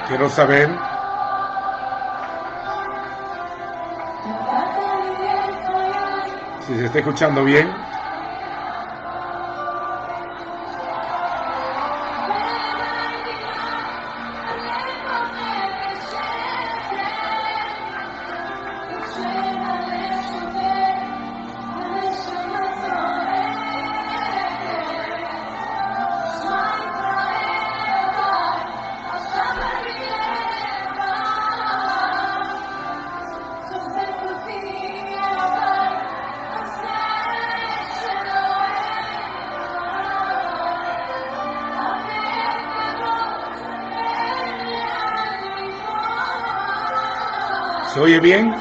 Quiero saber si se está escuchando bien. ¿Se oye bien?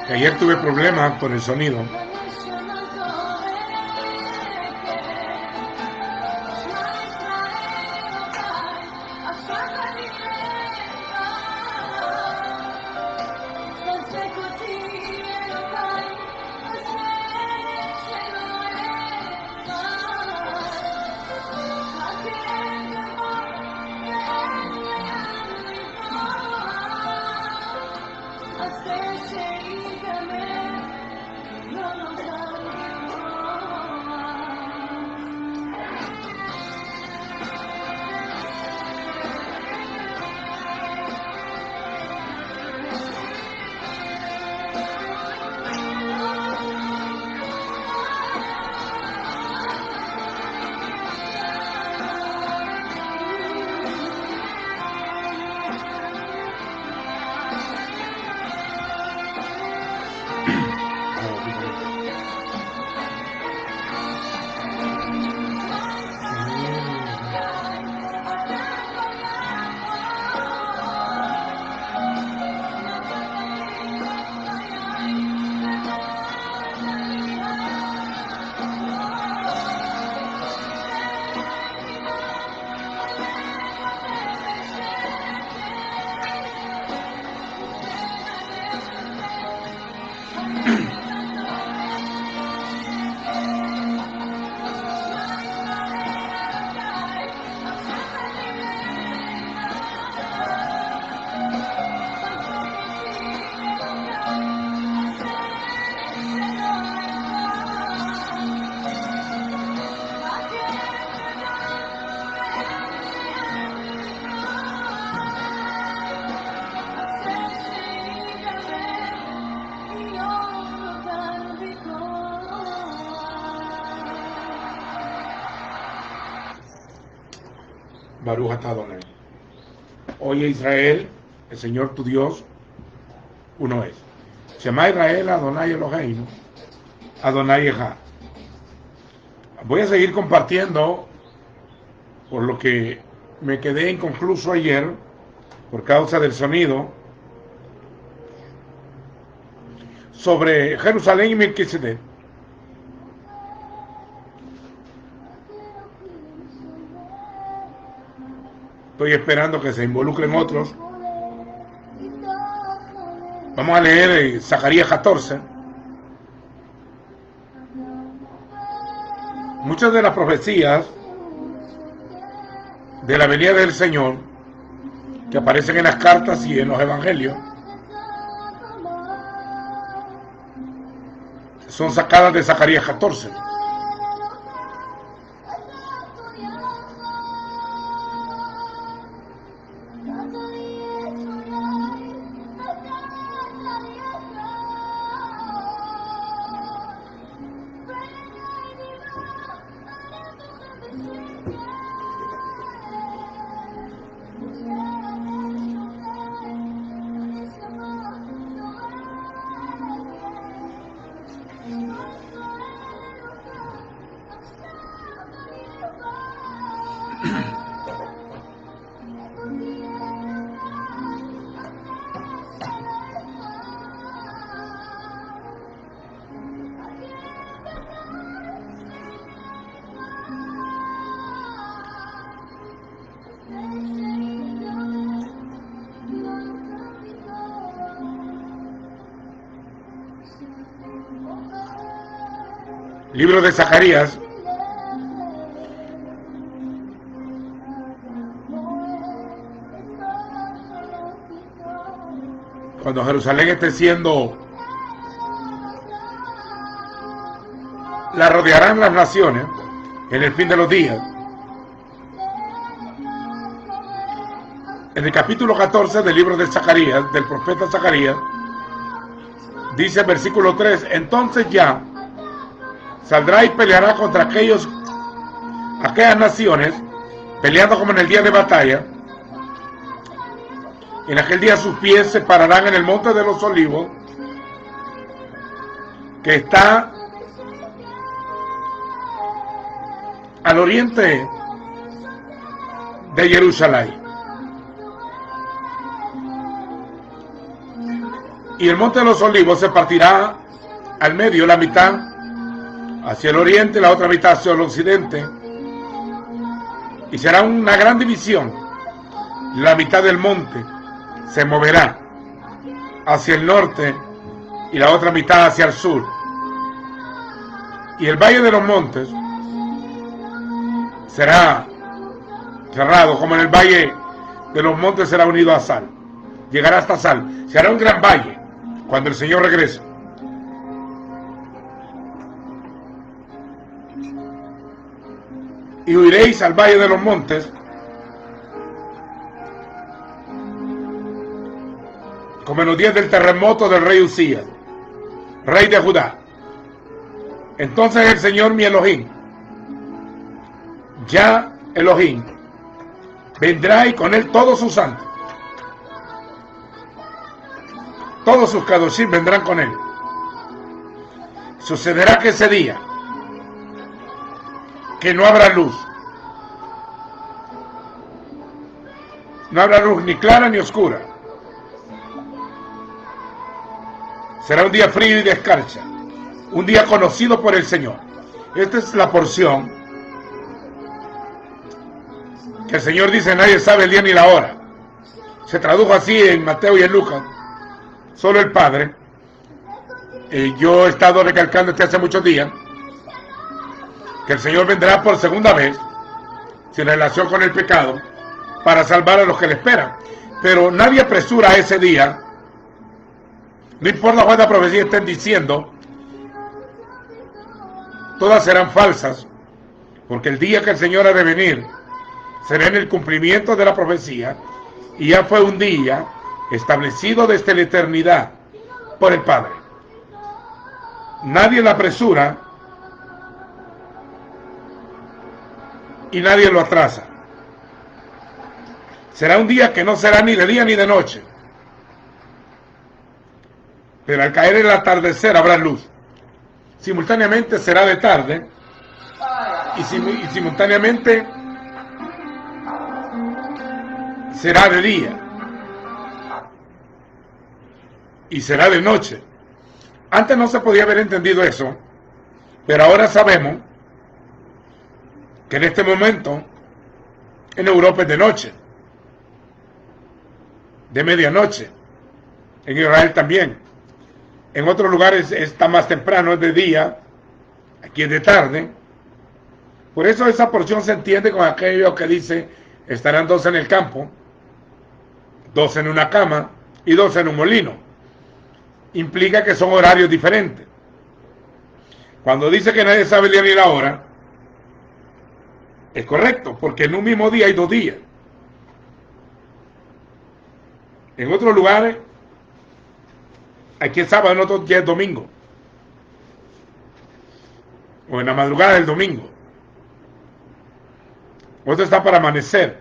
Ayer tuve problemas con el sonido. Baruch atah Adonai. Oye Israel, el Señor tu Dios, uno es. Shema Israel, Adonai Eloheinu, Adonai Echad. Voy a seguir compartiendo, por lo que me quedé inconcluso ayer, por causa del sonido, sobre Jerusalén y Melquisedec. Estoy esperando que se involucren otros. Vamos a leer Zacarías 14. Muchas de las profecías de la venida del Señor que aparecen en las cartas y en los evangelios son sacadas de Zacarías 14. Libro de Zacarías, cuando Jerusalén esté siendo, la rodearán las naciones en el fin de los días. En el capítulo 14 del libro de Zacarías, del profeta Zacarías, dice el versículo 3, entonces ya saldrá y peleará contra aquellas naciones, peleando como en el día de batalla. En aquel día sus pies se pararán en el monte de los olivos, que está al oriente de Jerusalén. Y el monte de los olivos se partirá al medio, la mitad hacia el oriente y la otra mitad hacia el occidente, y será una gran división. La mitad del monte se moverá hacia el norte y la otra mitad hacia el sur, y el valle de los montes será cerrado, como en el valle de los montes será unido a Sal, llegará hasta Sal, será un gran valle cuando el Señor regrese. Y huiréis al valle de los montes, como en los días del terremoto del rey Usías, rey de Judá. Entonces el Señor mi Elohim, ya Elohim, vendrá y con él todos sus santos, todos sus kadoshim vendrán con él. Sucederá que ese día que no habrá luz. No habrá luz ni clara ni oscura. Será un día frío y de escarcha. Un día conocido por el Señor. Esta es la porción que el Señor dice, nadie sabe el día ni la hora. Se tradujo así en Mateo y en Lucas. Solo el Padre. Yo he estado recalcando hace muchos días que el Señor vendrá por segunda vez, sin relación con el pecado, para salvar a los que le esperan. Pero nadie apresura a ese día. No importa cuántas profecías estén diciendo, todas serán falsas, porque el día que el Señor ha de venir será en el cumplimiento de la profecía, y ya fue un día establecido desde la eternidad por el Padre. Nadie la apresura y nadie lo atrasa. Será un día que no será ni de día ni de noche, pero al caer el atardecer habrá luz. Simultáneamente será de tarde y simultáneamente será de día y será de noche. Antes no se podía haber entendido eso, pero ahora sabemos que en este momento en Europa es de noche, de medianoche, en Israel también, en otros lugares está más temprano, es de día, aquí es de tarde, Por eso esa porción se entiende con aquello que dice, estarán 2 en el campo, 2 en una cama y 2 en un molino. Implica que son horarios diferentes. Cuando dice que nadie sabe el día ni la hora, es correcto, porque en un mismo día hay 2 días. En otros lugares, aquí es sábado, en otros días es domingo. O en la madrugada del domingo. Otro está para amanecer.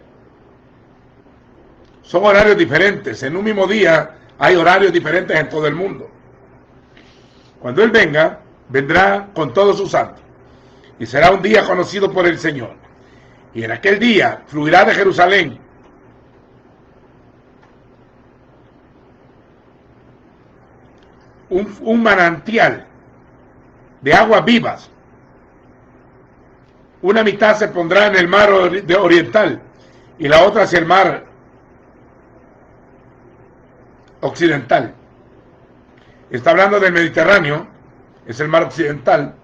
Son horarios diferentes. En un mismo día hay horarios diferentes en todo el mundo. Cuando Él venga, vendrá con todos sus santos. Y será un día conocido por el Señor. Y en aquel día fluirá de Jerusalén un manantial de aguas vivas. Una mitad se pondrá en el mar oriental y la otra hacia el mar occidental. Está hablando del Mediterráneo, es el mar occidental.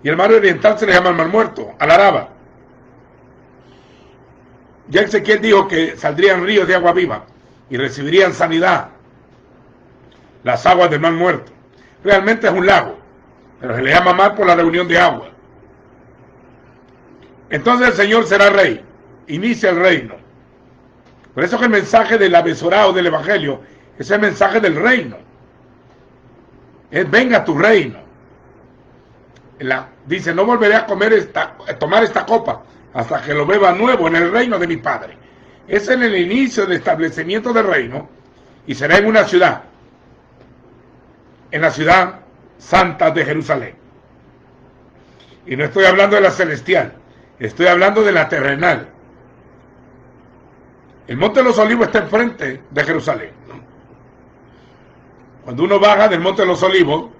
Y el mar oriental se le llama el mar muerto, al Araba. Ya Ezequiel dijo que saldrían ríos de agua viva y recibirían sanidad las aguas del mar muerto. Realmente es un lago, pero se le llama mar por la reunión de agua. Entonces el Señor será rey, inicia el reino. Por eso que el mensaje del abesorado del Evangelio es el mensaje del reino. Es venga tu reino. Dice, no volveré a tomar esta copa hasta que lo beba nuevo en el reino de mi Padre. Es en el inicio del establecimiento del reino y será en una ciudad, en la ciudad santa de Jerusalén. Y no estoy hablando de la celestial, estoy hablando de la terrenal. El Monte de los Olivos está enfrente de Jerusalén. Cuando uno baja del Monte de los Olivos,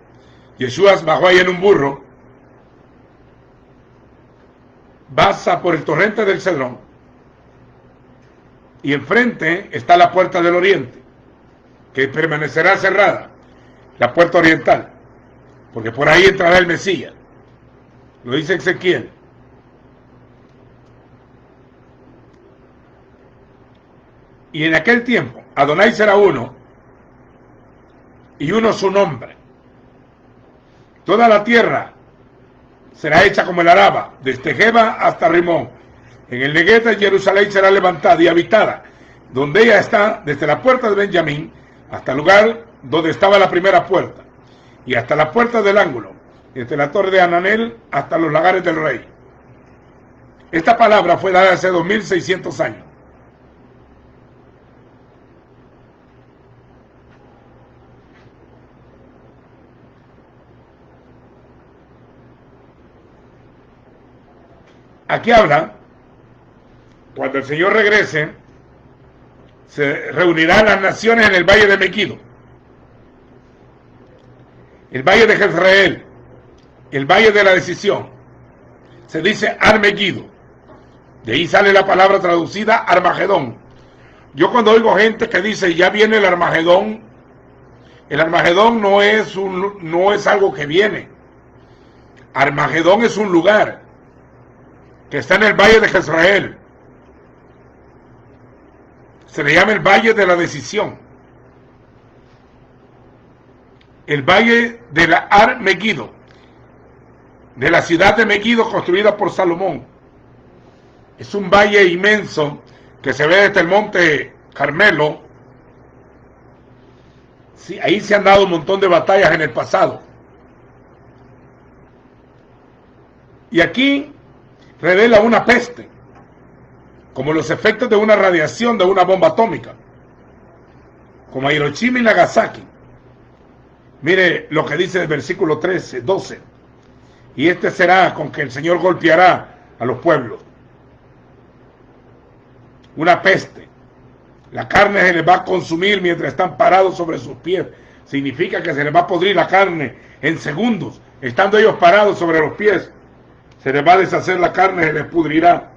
Yeshua bajó ahí en un burro, pasa por el torrente del Cedrón y enfrente está la puerta del oriente, que permanecerá cerrada, la puerta oriental, porque por ahí entrará el Mesías. Lo dice Ezequiel. Y en aquel tiempo Adonai será uno y uno su nombre. Toda la tierra será hecha como el Araba, desde Geba hasta Rimón. En el Neguet de Jerusalén será levantada y habitada, donde ella está desde la puerta de Benjamín hasta el lugar donde estaba la primera puerta, y hasta la puerta del ángulo, desde la torre de Hananel hasta los lagares del rey. Esta palabra fue dada hace 2600 años. Aquí habla, cuando el Señor regrese, se reunirán las naciones en el valle de Megido, el valle de Jezreel, el valle de la decisión. Se dice Armegido. De ahí sale la palabra traducida Armagedón. Yo cuando oigo gente que dice ya viene el Armagedón no es algo que viene. Armagedón es un lugar que está en el valle de Jezreel. Se le llama el valle de la decisión. El valle de la Ar-Megido, de la ciudad de Megido construida por Salomón. Es un valle inmenso que se ve desde el monte Carmelo. Sí, ahí se han dado un montón de batallas en el pasado. Y aquí revela una peste, como los efectos de una radiación de una bomba atómica, como a Hiroshima y Nagasaki. Mire lo que dice el versículo 13, 12. Y este será con que el Señor golpeará a los pueblos. Una peste. La carne se les va a consumir mientras están parados sobre sus pies. Significa que se les va a podrir la carne en segundos, estando ellos parados sobre los pies. Se les va a deshacer la carne, se les pudrirá.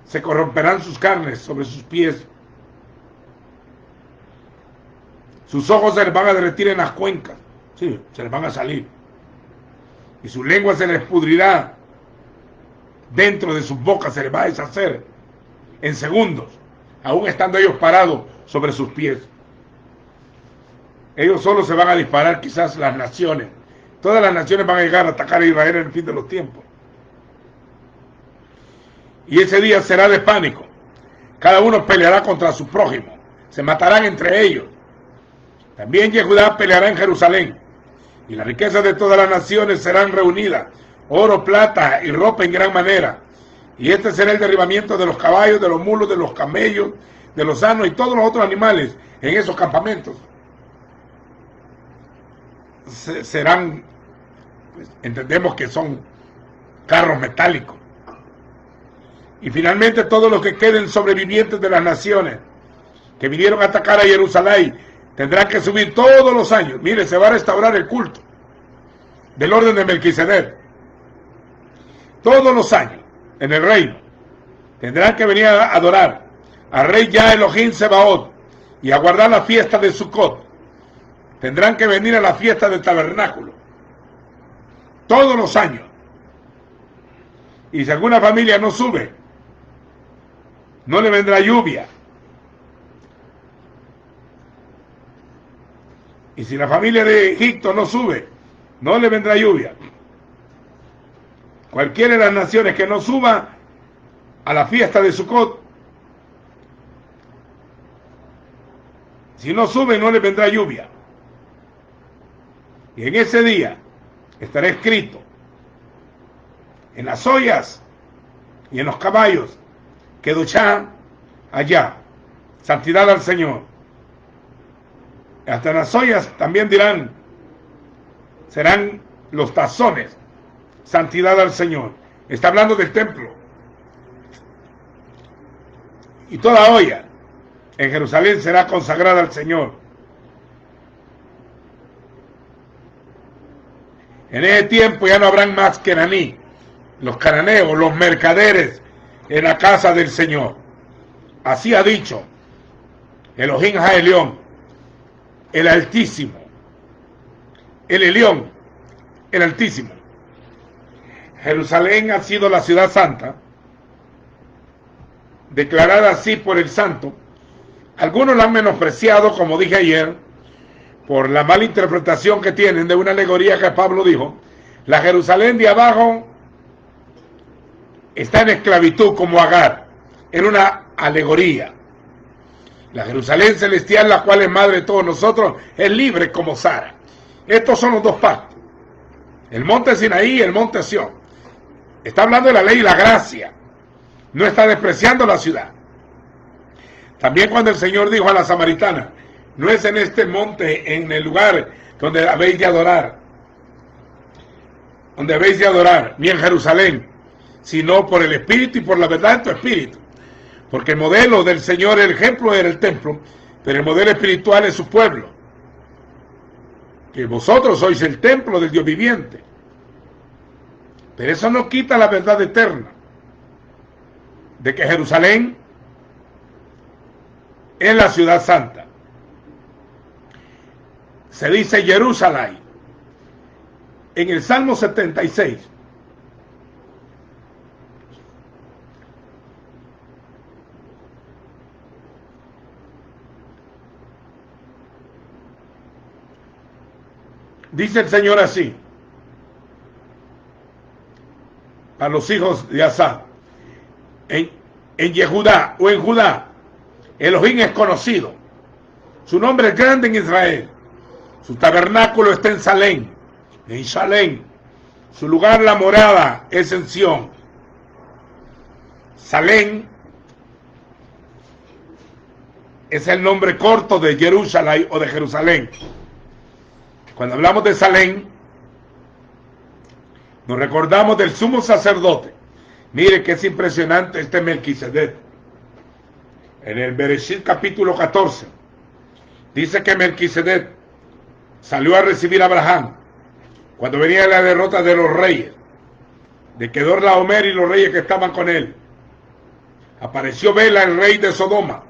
Se corromperán sus carnes sobre sus pies. Sus ojos se les van a derretir en las cuencas. Sí, se les van a salir. y su lengua se les pudrirá, dentro de sus bocas se les va a deshacer en segundos, aún estando ellos parados sobre sus pies. Ellos solo se van a disparar, quizás las naciones. Todas las naciones van a llegar a atacar a Israel en el fin de los tiempos. Y ese día será de pánico. Cada uno peleará contra su prójimo. Se matarán entre ellos. También Yehudá peleará en Jerusalén. Y las riquezas de todas las naciones serán reunidas. Oro, plata y ropa en gran manera. Y este será el derribamiento de los caballos, de los mulos, de los camellos, de los asnos y todos los otros animales en esos campamentos. Serán, pues, entendemos que son carros metálicos. Y finalmente todos los que queden sobrevivientes de las naciones que vinieron a atacar a Jerusalén tendrán que subir todos los años. Mire, se va a restaurar el culto del orden de Melquisedec. Todos los años en el reino tendrán que venir a adorar al rey Yah Elohim Sebaot y a guardar la fiesta de Sukkot. Tendrán que venir a la fiesta del tabernáculo todos los años. Y si alguna familia no sube, no le vendrá lluvia. Y si la familia de Egipto no sube, no le vendrá lluvia. Cualquiera de las naciones que no suba a la fiesta de Sukkot, si no sube, no le vendrá lluvia. Y en ese día estará escrito en las ollas y en los caballos que duchan allá, santidad al Señor. Hasta en las ollas también dirán, serán los tazones, santidad al Señor. Está hablando del templo. Y toda olla en Jerusalén será consagrada al Señor. En ese tiempo ya no habrán más cananí, los cananeos, los mercaderes en la casa del Señor. Así ha dicho Elohim Haelión, el Altísimo, el Elión, el Altísimo. Jerusalén ha sido la ciudad santa, declarada así por el santo. Algunos la han menospreciado, como dije ayer, por la mala interpretación que tienen de una alegoría que Pablo dijo. La Jerusalén de abajo está en esclavitud como Agar. Era una alegoría. La Jerusalén celestial, la cual es madre de todos nosotros, es libre como Sara. Estos son los dos pactos. El monte Sinaí y el monte Sión. Está hablando de la ley y la gracia. No está despreciando la ciudad. También cuando el Señor dijo a la samaritana, no es en este monte, en el lugar donde habéis de adorar, ni en Jerusalén, sino por el Espíritu y por la verdad de tu Espíritu. Porque el modelo del Señor, el ejemplo era el templo, pero el modelo espiritual es su pueblo. Que vosotros sois el templo del Dios viviente. Pero eso no quita la verdad eterna de que Jerusalén es la ciudad santa. Se dice Jerusalén en el Salmo 76. Dice el Señor así, a los hijos de Asaf, en Yehudá o en Judá, Elohim es conocido, su nombre es grande en Israel, su tabernáculo está en Salem, su lugar, la morada, es en Sión. Salem es el nombre corto de Jerusalén o de Jerusalén. Cuando hablamos de Salem, nos recordamos del sumo sacerdote. Mire que es impresionante este Melquisedec. En el Bereshit capítulo 14, dice que Melquisedec salió a recibir a Abraham cuando venía la derrota de los reyes, de Kedorlaomer y los reyes que estaban con él. Apareció Bela, el rey de Sodoma,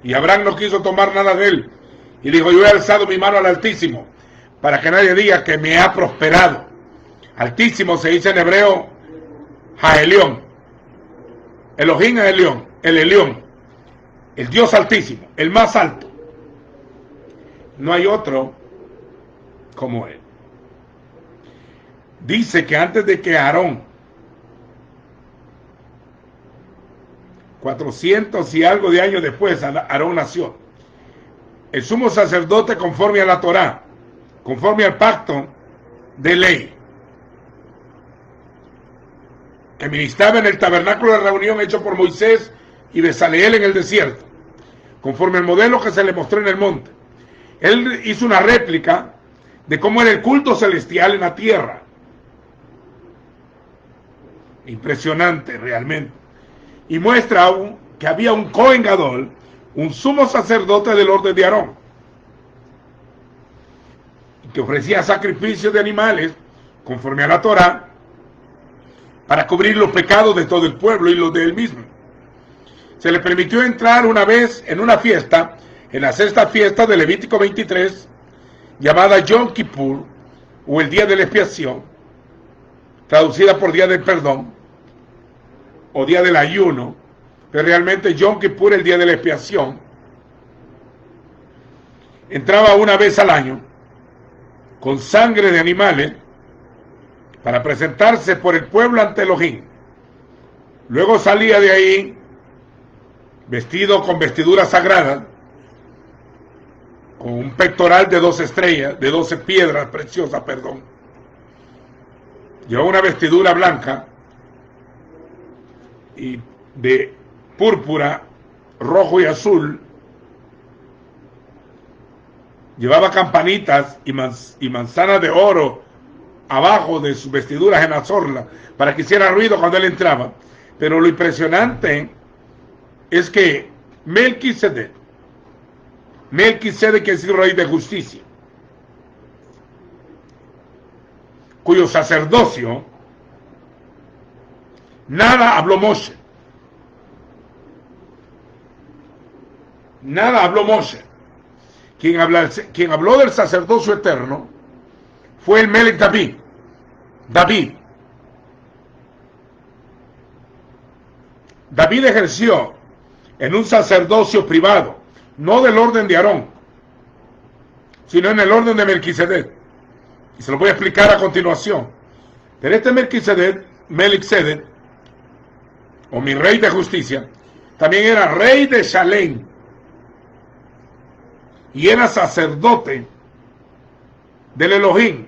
y Abraham no quiso tomar nada de él, y dijo, yo he alzado mi mano al Altísimo, para que nadie diga que me ha prosperado. Altísimo se dice en hebreo Jaelión. Elohim es el Elión, el Dios altísimo, el más alto. No hay otro como él. Dice que antes de que Aarón, 400 y algo de años después, Aarón nació, el sumo sacerdote conforme a la Torá, conforme al pacto de ley, que ministraba en el tabernáculo de reunión hecho por Moisés y Besaleel en el desierto, conforme al modelo que se le mostró en el monte. Él hizo una réplica de cómo era el culto celestial en la tierra. Impresionante realmente. Y muestra que había un Cohen Gadol, un sumo sacerdote del orden de Aarón, que ofrecía sacrificios de animales conforme a la Torá para cubrir los pecados de todo el pueblo y los de él mismo. Se le permitió entrar una vez en una fiesta, en la sexta fiesta de Levítico 23, llamada Yom Kippur, o el día de la expiación, traducida por día del perdón, o día del ayuno, pero realmente Yom Kippur, el día de la expiación. Entraba una vez al año, con sangre de animales, para presentarse por el pueblo ante Elohim. Luego salía de ahí, vestido con vestiduras sagradas, con un pectoral de 12 estrellas, de 12 piedras preciosas, perdón. Llevaba una vestidura blanca y de púrpura, rojo y azul. Llevaba campanitas y manzanas de oro abajo de sus vestiduras en la zorla para que hiciera ruido cuando él entraba. Pero lo impresionante es que Melquisedec quiere decir rey de justicia, cuyo sacerdocio nada habló Moshe. Nada habló Moshe. Quien habló del sacerdocio eterno fue el Melech David. David ejerció en un sacerdocio privado, no del orden de Aarón, sino en el orden de Melquisedec. Y se lo voy a explicar a continuación. Pero este Melquisedec, o mi rey de justicia, también era rey de Shalem, y era sacerdote del Elohim.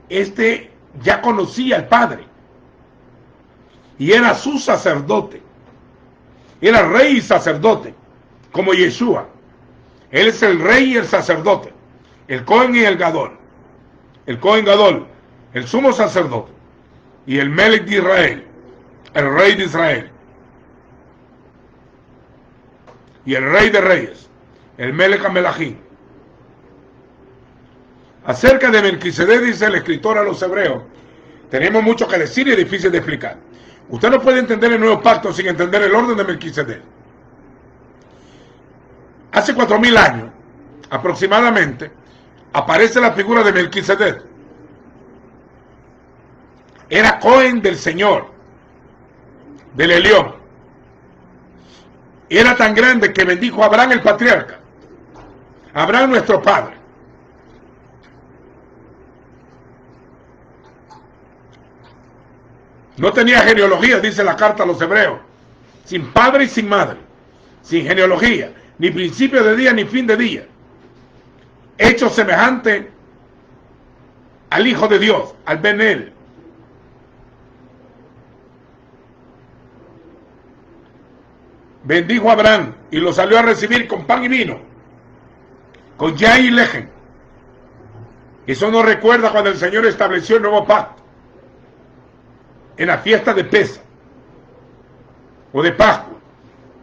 Este ya conocía al Padre y era su sacerdote. Era rey y sacerdote, como Yeshua. Él es el rey y el sacerdote, el Cohen y el Gadol. El Cohen Gadol, el sumo sacerdote, y el Melech de Israel, el rey de Israel, y el rey de reyes, el Melech HaMelachim. Acerca de Melquisedec, dice el escritor a los hebreos, tenemos mucho que decir y es difícil de explicar. Usted no puede entender el nuevo pacto sin entender el orden de Melquisedec. Hace 4000 años, aproximadamente, aparece la figura de Melquisedec. Era Cohen del Señor, del Elión. Y era tan grande que bendijo a Abraham el patriarca, Abraham nuestro padre. No tenía genealogía, dice la carta a los hebreos, sin padre y sin madre, sin genealogía, ni principio de día ni fin de día, hecho semejante al Hijo de Dios, al Ben-El. Bendijo a Abraham y lo salió a recibir con pan y vino, con yay y lejen. Eso nos recuerda cuando el Señor estableció el nuevo pacto, en la fiesta de Pesa o de Pascua,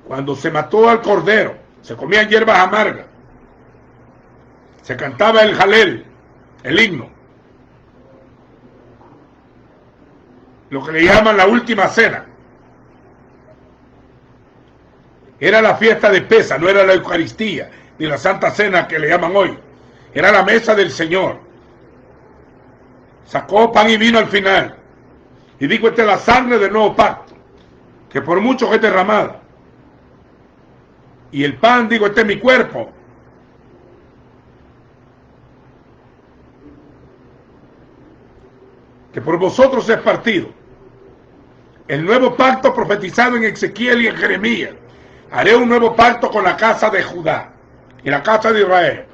cuando se mató al cordero, se comían hierbas amargas, se cantaba el Jalel, el himno, lo que le llaman la última cena. Era la fiesta de Pesa, no era la Eucaristía ni la Santa Cena que le llaman hoy. Era la mesa del Señor. Sacó pan y vino al final. Y dijo, esta es la sangre del nuevo pacto, que por muchos es derramada. Y el pan, digo, este es mi cuerpo, que por vosotros es partido. El nuevo pacto profetizado en Ezequiel y en Jeremías. Haré un nuevo pacto con la casa de Judá y la casa de Israel.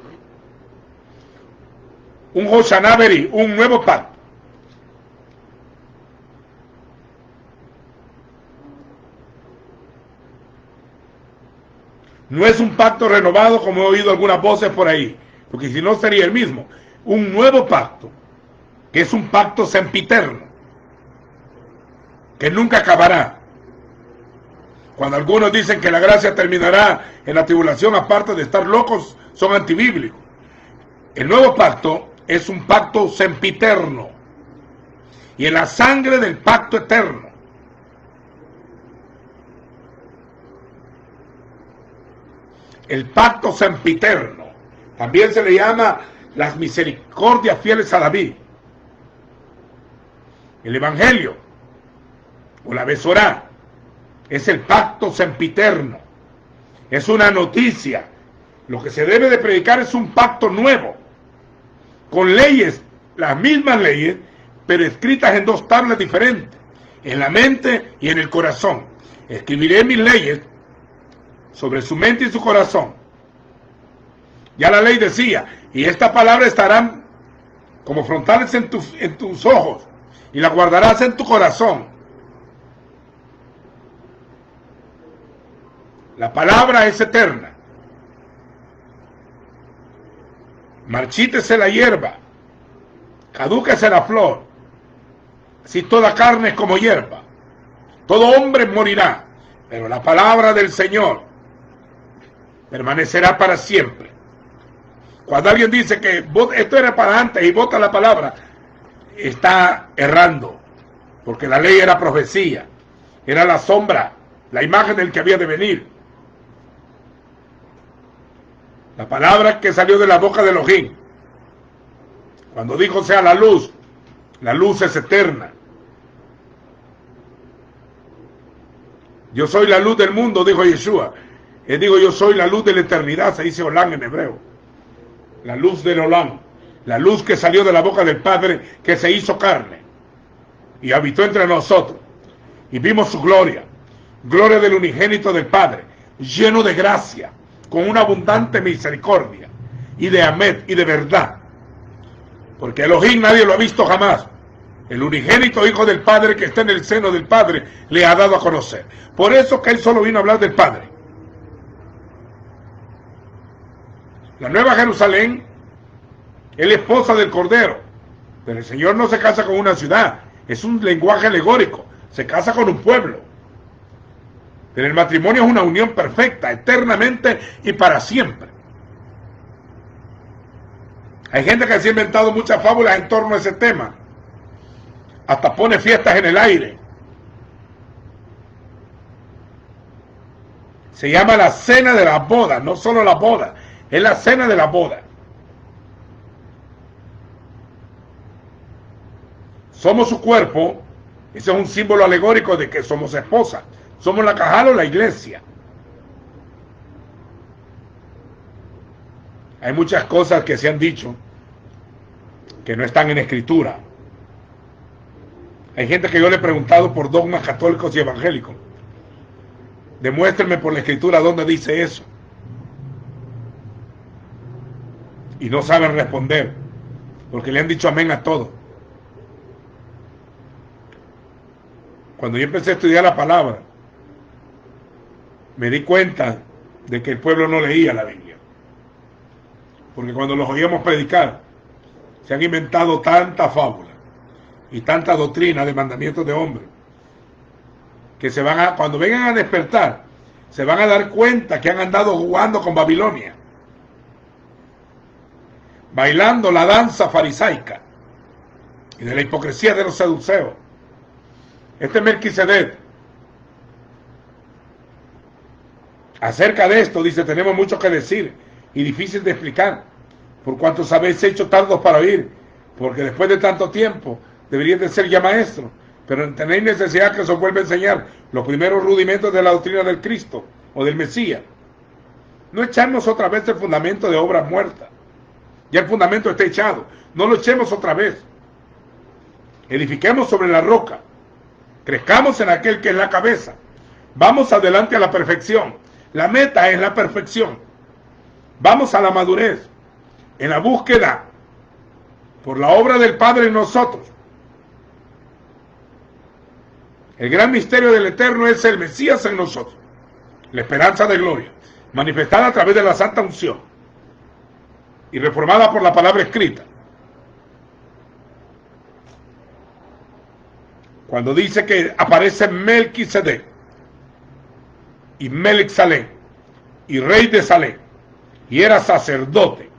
Un Hoshana Beri, un nuevo pacto. No es un pacto renovado como he oído algunas voces por ahí, porque si no sería el mismo. Un nuevo pacto, que es un pacto sempiterno, que nunca acabará. Cuando algunos dicen que la gracia terminará en la tribulación, aparte de estar locos, son antibíblicos. El nuevo pacto es un pacto sempiterno, y en la sangre del pacto eterno. El pacto sempiterno también se le llama las misericordias fieles a David. El evangelio o la Besorá es el pacto sempiterno, es una noticia. Lo que se debe de predicar es un pacto nuevo, con leyes, las mismas leyes, pero escritas en dos tablas diferentes, en la mente y en el corazón. Escribiré mis leyes sobre su mente y su corazón. Ya la ley decía, y esta palabra estarán como frontales en tus ojos, y la guardarás en tu corazón. La palabra es eterna. Marchítese la hierba, cadúquese la flor, así toda carne es como hierba. Todo hombre morirá, pero la palabra del Señor permanecerá para siempre. Cuando alguien dice que esto era para antes y vota la palabra, está errando, porque la ley era profecía, era la sombra, la imagen del que había de venir. La palabra que salió de la boca de Elohim, cuando dijo sea la luz es eterna. Yo soy la luz del mundo, dijo Yeshua. Él dijo, yo soy la luz de la eternidad, se dice Olam en hebreo. La luz del Olam, la luz que salió de la boca del Padre, que se hizo carne y habitó entre nosotros. Y vimos su gloria, gloria del unigénito del Padre, lleno de gracia, con una abundante misericordia, y de amén y de verdad. Porque Elohim nadie lo ha visto jamás. El unigénito Hijo del Padre que está en el seno del Padre le ha dado a conocer. Por eso que él solo vino a hablar del Padre. La Nueva Jerusalén es la esposa del Cordero, pero el Señor no se casa con una ciudad, es un lenguaje alegórico, se casa con un pueblo. Pero el matrimonio es una unión perfecta, eternamente y para siempre. Hay gente que se ha inventado muchas fábulas en torno a ese tema, hasta pone fiestas en el aire. Se llama la cena de la boda, no solo la boda, es la cena de la boda. Somos su cuerpo, ese es un símbolo alegórico de que somos esposas. Somos la Cajal o la iglesia. Hay muchas cosas que se han dicho que no están en escritura. Hay gente que yo le he preguntado por dogmas católicos y evangélicos. Demuéstrenme por la escritura dónde dice eso. Y no saben responder, porque le han dicho amén a todo. Cuando yo empecé a estudiar la palabra, me di cuenta de que el pueblo no leía la Biblia. Porque cuando los oíamos predicar, se han inventado tanta fábula y tanta doctrina de mandamientos de hombres, que cuando vengan a despertar, se van a dar cuenta que han andado jugando con Babilonia, bailando la danza farisaica y de la hipocresía de los saduceos. Este Melquisedec, acerca de esto, dice, tenemos mucho que decir y difícil de explicar, por cuanto os habéis hecho tardos para oír, porque después de tanto tiempo deberían de ser ya maestros, pero tenéis necesidad que se os vuelva a enseñar los primeros rudimentos de la doctrina del Cristo o del Mesías. No echarnos otra vez el fundamento de obras muertas. Ya el fundamento está echado. No lo echemos otra vez. Edifiquemos sobre la roca. Crezcamos en aquel que es la cabeza. Vamos adelante a la perfección. La meta es la perfección. Vamos a la madurez. En la búsqueda por la obra del Padre en nosotros. El gran misterio del Eterno es el Mesías en nosotros. La esperanza de gloria, manifestada a través de la santa unción y reformada por la palabra escrita. Cuando dice que aparece Melquisedec y Melech Salem y rey de Salem y era sacerdote,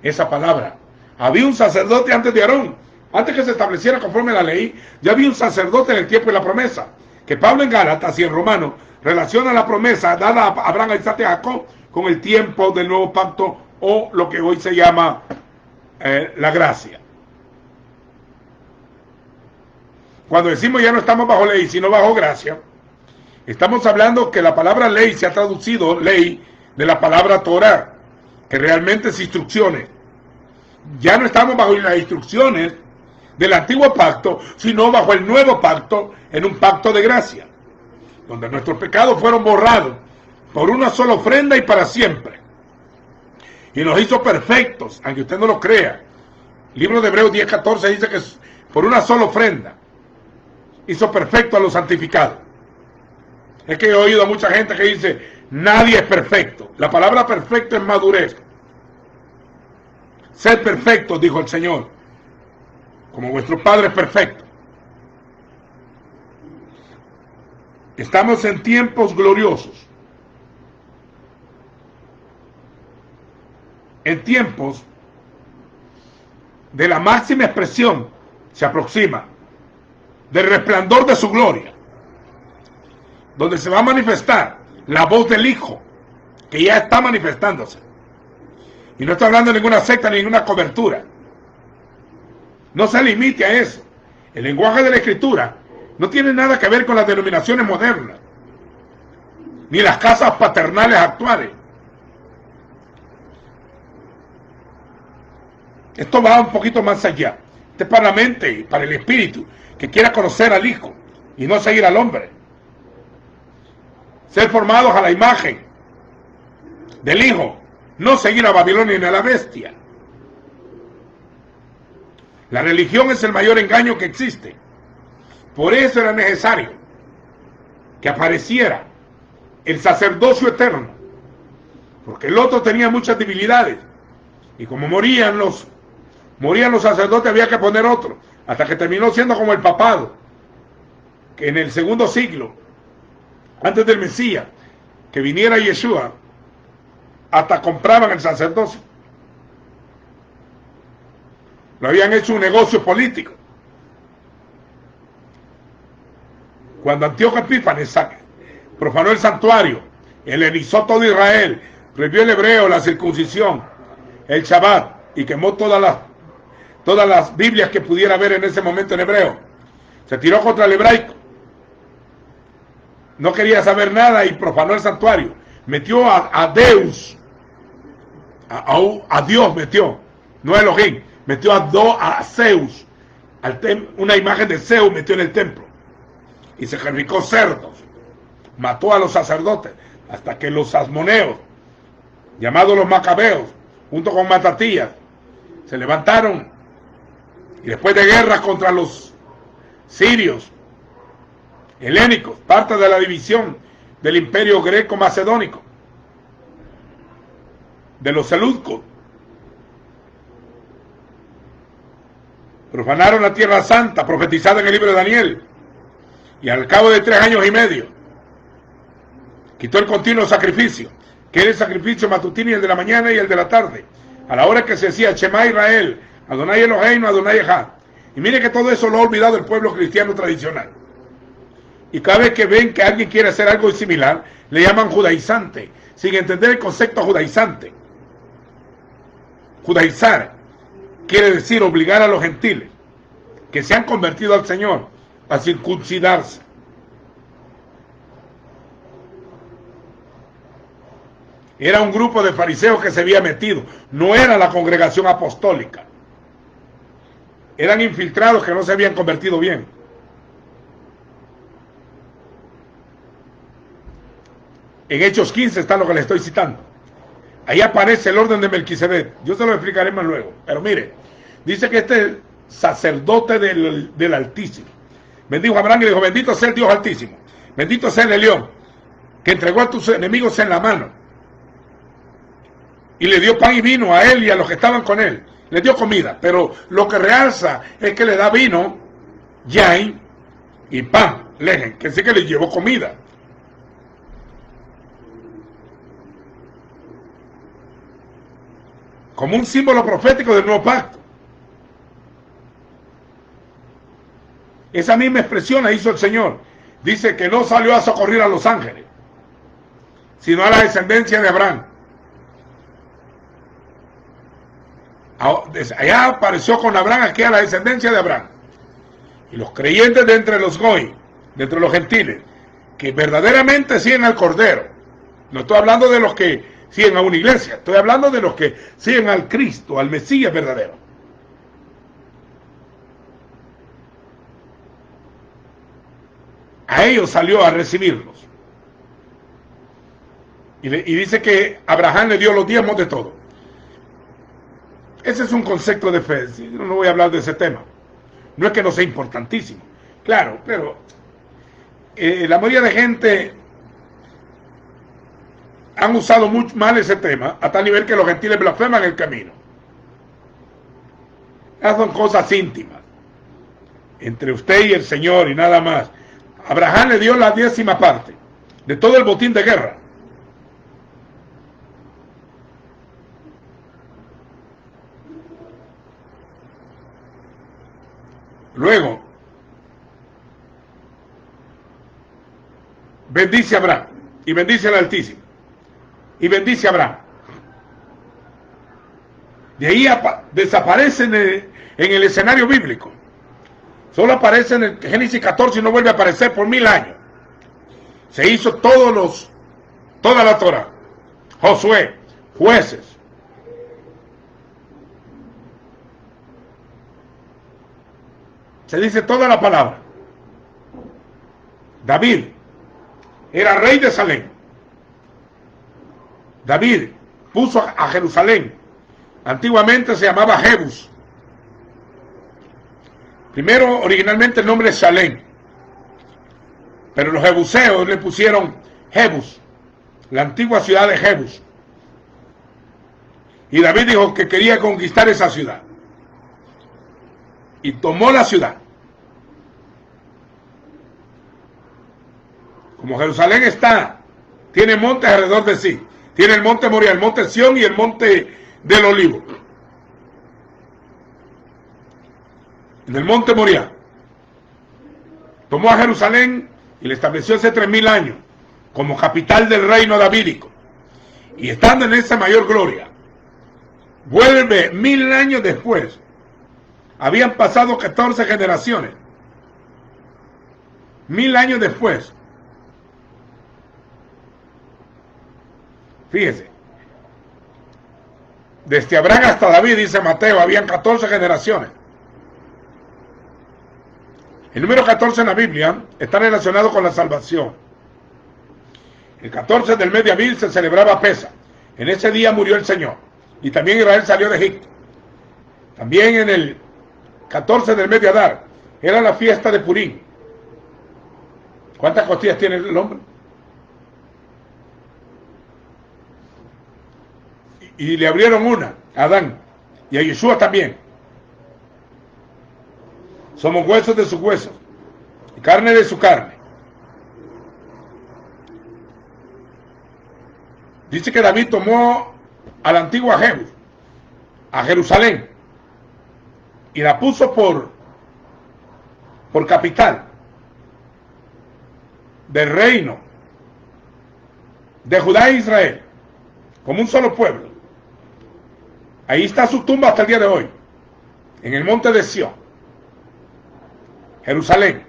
esa palabra, había un sacerdote antes de Aarón, antes que se estableciera conforme a la ley, ya había un sacerdote en el tiempo de la promesa, que Pablo en Gálatas y en Romanos relaciona la promesa dada a Abraham, a Isaac y a Jacob con el tiempo del nuevo pacto, o lo que hoy se llama la gracia. Cuando decimos ya no estamos bajo ley, sino bajo gracia, estamos hablando que la palabra ley se ha traducido ley de la palabra Torah, que realmente es instrucciones. Ya no estamos bajo las instrucciones del antiguo pacto, sino bajo el nuevo pacto, en un pacto de gracia, donde nuestros pecados fueron borrados por una sola ofrenda y para siempre. Y nos hizo perfectos, aunque usted no lo crea. El libro de Hebreos 10:14 dice que por una sola ofrenda hizo perfecto a los santificados. Es que he oído a mucha gente que dice, nadie es perfecto. La palabra perfecto es madurez. Sed perfectos, dijo el Señor, como vuestro Padre es perfecto. Estamos en tiempos gloriosos. En tiempos de la máxima expresión se aproxima del resplandor de su gloria, donde se va a manifestar la voz del Hijo, que ya está manifestándose. Y no estoy hablando de ninguna secta ni ninguna cobertura. No se limite a eso. El lenguaje de la Escritura no tiene nada que ver con las denominaciones modernas, ni las casas paternales actuales. Esto va un poquito más allá. Este es para la mente y para el espíritu, que quiera conocer al Hijo y no seguir al hombre. Ser formados a la imagen del Hijo, no seguir a Babilonia ni a la bestia. La religión es el mayor engaño que existe. Por eso era necesario que apareciera el sacerdocio eterno, porque el otro tenía muchas debilidades, y como morían los sacerdotes, había que poner otro, hasta que terminó siendo como el papado, que en el segundo siglo, antes del Mesías, que viniera Yeshua, hasta compraban el sacerdocio. Lo habían hecho un negocio político. Cuando Antíoco Epífanes profanó el santuario, helenizó todo Israel, prohibió el hebreo, la circuncisión, el Shabbat, y quemó todas las Biblias que pudiera haber en ese momento en hebreo. Se tiró contra el hebraico. No quería saber nada y profanó el santuario. Metió a Deus, a Dios metió, no a Elohim, metió a Zeus, una imagen de Zeus metió en el templo. Y se sacrificó cerdos, mató a los sacerdotes, hasta que los asmoneos, llamados los macabeos, junto con Matatías, se levantaron, y después de guerras contra los sirios, helénicos, parte de la división del imperio greco-macedónico, de los selúcicos, profanaron la tierra santa, profetizada en el libro de Daniel, y al cabo de 3 años y medio, quitó el continuo sacrificio, que era el sacrificio matutino y el de la mañana y el de la tarde, a la hora que se decía Shema Israel, Adonai Eloheinu, Adonai Echad. Y mire que todo eso lo ha olvidado el pueblo cristiano tradicional. Y cada vez que ven que alguien quiere hacer algo similar, le llaman judaizante, sin entender el concepto judaizante. Judaizar quiere decir obligar a los gentiles que se han convertido al Señor a circuncidarse. Era un grupo de fariseos que se había metido, no era la congregación apostólica. Eran infiltrados que no se habían convertido bien. En Hechos 15 está lo que le estoy citando. Ahí aparece el orden de Melquisedec. Yo se lo explicaré más luego. Pero mire, dice que este sacerdote del Altísimo bendijo a Abraham y le dijo: bendito sea el Dios Altísimo, bendito sea el León, que entregó a tus enemigos en la mano. Y le dio pan y vino a él y a los que estaban con él. Le dio comida. Pero lo que realza es que le da vino, yain y pan, lejen, que sí que le llevó comida. Como un símbolo profético del nuevo pacto. Esa misma expresión la hizo el Señor. Dice que no salió a socorrer a los ángeles, sino a la descendencia de Abraham. Allá apareció con Abraham, aquí a la descendencia de Abraham. Y los creyentes de entre los goy, de entre los gentiles, que verdaderamente siguen al Cordero. No estoy hablando de los que siguen a una iglesia, estoy hablando de los que siguen al Cristo, al Mesías verdadero. A ellos salió a recibirlos. Y dice que Abraham le dio los diezmos de todo. Ese es un concepto de fe. No voy a hablar de ese tema. No es que no sea importantísimo. Claro, pero la mayoría de gente han usado muy mal ese tema, a tal nivel que los gentiles blasfeman el camino. Esas son cosas íntimas entre usted y el Señor y nada más. Abraham le dio la 10ª parte de todo el botín de guerra. Luego, bendice a Abraham y bendice al Altísimo y bendice a Abraham. De ahí desaparece en el escenario bíblico. Solo aparece en el Génesis 14 y no vuelve a aparecer por 1000 años. Se hizo toda la Torah, Josué, Jueces. Se dice toda la palabra. David era rey de Salem. David puso a Jerusalén. Antiguamente se llamaba Jebus. Primero, originalmente el nombre es Salem. Pero los jebuseos le pusieron Jebus, la antigua ciudad de Jebus. Y David dijo que quería conquistar esa ciudad. Y tomó la ciudad. Como Jerusalén tiene montes alrededor de sí. Tiene el monte Moriah, el monte Sión y el monte del Olivo. En el monte Moriah tomó a Jerusalén y le estableció hace 3000 años como capital del reino davídico. Y estando en esa mayor gloria, vuelve 1000 años después. Habían pasado 14 generaciones. 1000 años después. Fíjese. Desde Abraham hasta David, dice Mateo, habían 14 generaciones. El número 14 en la Biblia está relacionado con la salvación. El 14 del mes de abril se celebraba Pesa. En ese día murió el Señor. Y también Israel salió de Egipto. También en el 14 del mes de Adar era la fiesta de Purim. ¿Cuántas costillas tiene el hombre? Y le abrieron una a Adán y a Yeshua también. Somos huesos de sus huesos y carne de su carne. Dice que David tomó a la antigua Jebus, a Jerusalén, y la puso por capital del reino de Judá e Israel, como un solo pueblo. Ahí está su tumba hasta el día de hoy. en el monte de Sión, Jerusalén.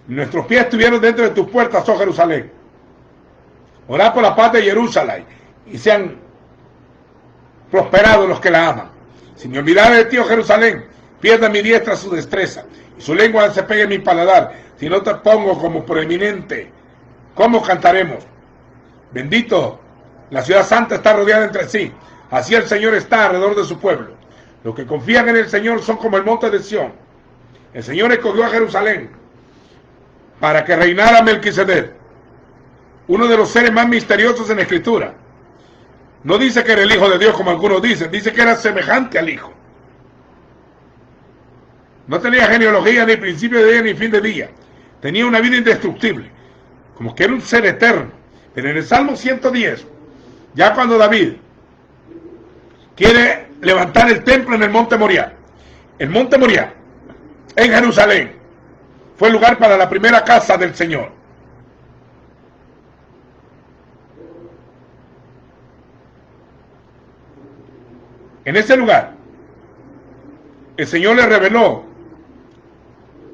Nuestros pies estuvieron dentro de tus puertas, oh Jerusalén. Orad por la paz de Jerusalén y sean prosperados los que la aman. Si me olvidare de ti, oh Jerusalén, pierda mi diestra su destreza y su lengua se pegue en mi paladar. Si no te pongo como proeminente, ¿cómo cantaremos? Bendito, la ciudad santa está rodeada entre sí. Así el Señor está alrededor de su pueblo. Los que confían en el Señor son como el monte de Sión. El Señor escogió a Jerusalén para que reinara Melquisedec, uno de los seres más misteriosos en la Escritura. No dice que era el Hijo de Dios como algunos dicen, dice que era semejante al Hijo. No tenía genealogía, ni principio de día, ni fin de día. Tenía una vida indestructible, como que era un ser eterno. Pero en el Salmo 110, ya cuando David quiere levantar el templo en el Monte Moriah, el Monte Moriah, en Jerusalén, fue el lugar para la primera casa del Señor. En ese lugar, el Señor le reveló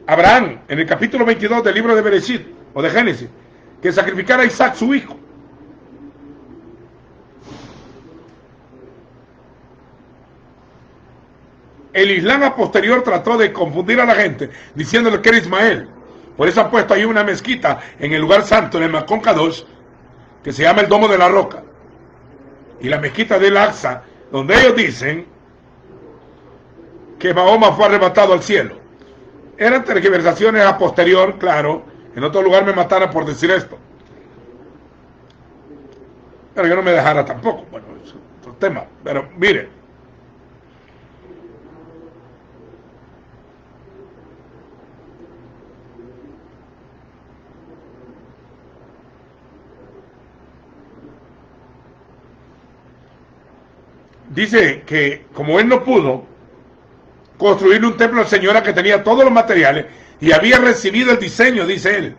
a Abraham, en el capítulo 22 del libro de Bereshit, o de Génesis, que sacrificara a Isaac, su hijo. El Islam a posterior trató de confundir a la gente, diciéndole que era Ismael. Por eso han puesto ahí una mezquita en el lugar santo, en el Makon Kadosh, que se llama el Domo de la Roca. Y la mezquita del Aqsa, donde ellos dicen que Mahoma fue arrebatado al cielo. Eran tergiversaciones a posterior, claro. En otro lugar me mataran por decir esto. Pero yo no me dejara tampoco. Bueno, es otro tema. Pero mire, dice que como él no pudo construirle un templo al Señor, que tenía todos los materiales y había recibido el diseño, dice él,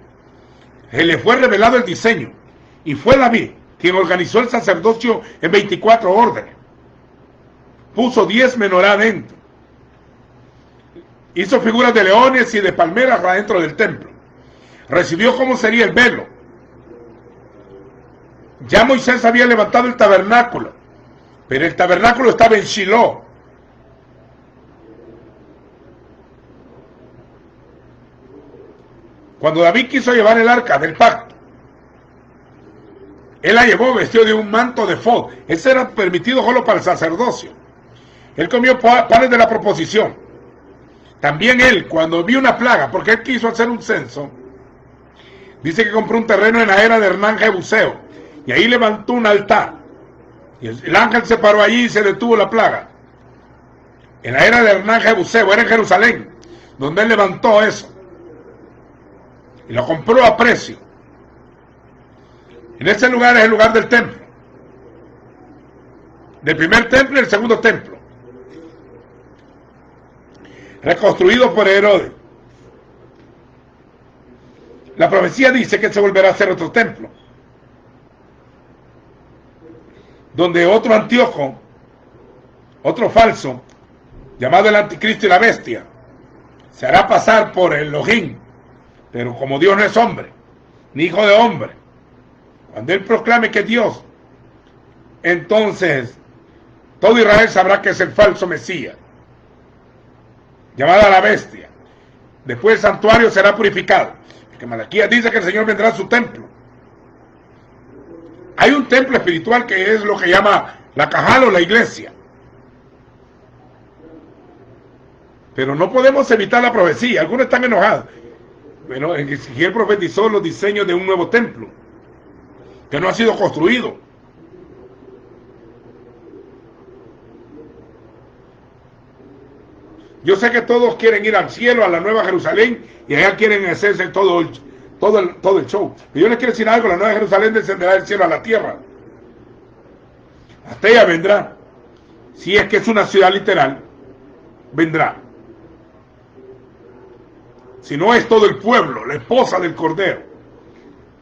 se le fue revelado el diseño, y fue David quien organizó el sacerdocio en 24 órdenes, puso 10 menorá dentro, hizo figuras de leones y de palmeras adentro del templo, recibió cómo sería el velo. Ya Moisés había levantado el tabernáculo, pero el tabernáculo estaba en Shiloh. Cuando David quiso llevar el arca del pacto, él la llevó vestido de un manto de efod. Ese era permitido solo para el sacerdocio. Él comió panes de la proposición. También él, cuando vio una plaga, porque él quiso hacer un censo, dice que compró un terreno en la era de Hernán Jebuseo, y ahí levantó un altar. Y el ángel se paró allí y se detuvo la plaga. En la era de Hernán Jebuseo, era en Jerusalén, donde él levantó eso. Y lo compró a precio. En ese lugar es el lugar del templo. Del primer templo y el segundo templo. Reconstruido por Herodes. La profecía dice que se volverá a hacer otro templo, donde otro Antíoco, otro falso, llamado el anticristo y la bestia, se hará pasar por Elohim, pero como Dios no es hombre, ni hijo de hombre, cuando él proclame que es Dios, entonces todo Israel sabrá que es el falso Mesías, llamada la bestia. Después el santuario será purificado, porque Malaquías dice que el Señor vendrá a su templo. Hay un templo espiritual que es lo que llama la Cajal o la iglesia. Pero no podemos evitar la profecía. Algunos están enojados. Bueno, Ezequiel profetizó los diseños de un nuevo templo que no ha sido construido. Yo sé que todos quieren ir al cielo, a la Nueva Jerusalén, y allá quieren hacerse todo el show. Pero yo les quiero decir algo: la Nueva Jerusalén descenderá del cielo a la tierra. Hasta ella vendrá. Si es que es una ciudad literal, vendrá. Si no, es todo el pueblo, la esposa del Cordero,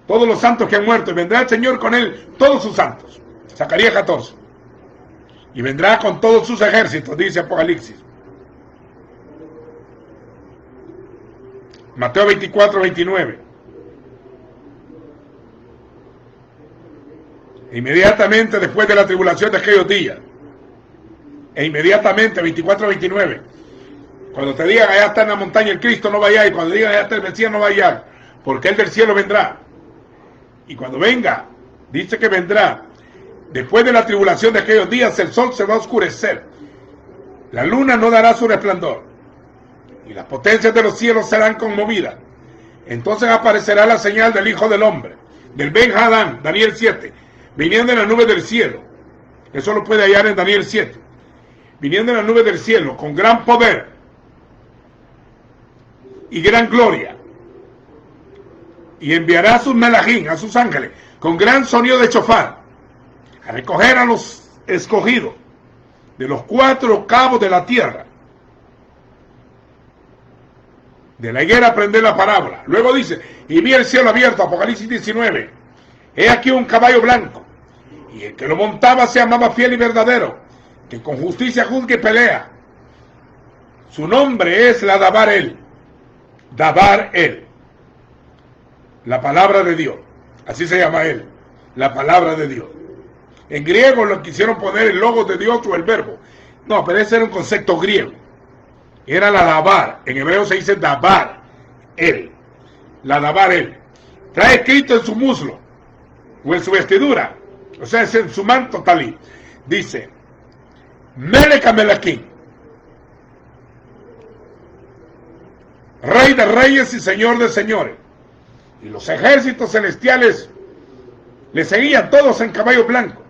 todos los santos que han muerto, y vendrá el Señor con él, todos sus santos. Zacarías 14. y vendrá con todos sus ejércitos, dice Apocalipsis. Mateo 24, 29. Inmediatamente después de la tribulación de aquellos días, e inmediatamente, 24, 29, cuando te digan allá está en la montaña el Cristo, no vayáis, cuando digan allá está el Mesías, no vayáis, porque él del cielo vendrá. Y cuando venga, dice que vendrá, después de la tribulación de aquellos días, el sol se va a oscurecer, la luna no dará su resplandor, y las potencias de los cielos serán conmovidas. Entonces aparecerá la señal del Hijo del Hombre, del Ben Hadán, Daniel 7, viniendo en las nubes del cielo. Eso lo puede hallar en Daniel 7. Viniendo en las nubes del cielo, con gran poder y gran gloria. Y enviará a sus melajín, a sus ángeles, con gran sonido de chofar, a recoger a los escogidos de los 4 cabos de la tierra. De la higuera aprender la parábola. Luego dice, y vi el cielo abierto, Apocalipsis 19. He aquí un caballo blanco, y el que lo montaba se llamaba Fiel y Verdadero, que con justicia juzga y pelea. Su nombre es la Dabar El. Dabar El. La palabra de Dios. Así se llama él. La palabra de Dios. En griego lo quisieron poner el logo de Dios o el verbo. No, pero ese era un concepto griego. Era la Dabar. En hebreo se dice Dabar El. La Dabar El. Trae escrito en su muslo o en su vestidura, o sea, es en su manto talí. Dice, Melech HaMelachim, Rey de reyes y Señor de señores. Y los ejércitos celestiales le seguían todos en caballo blanco.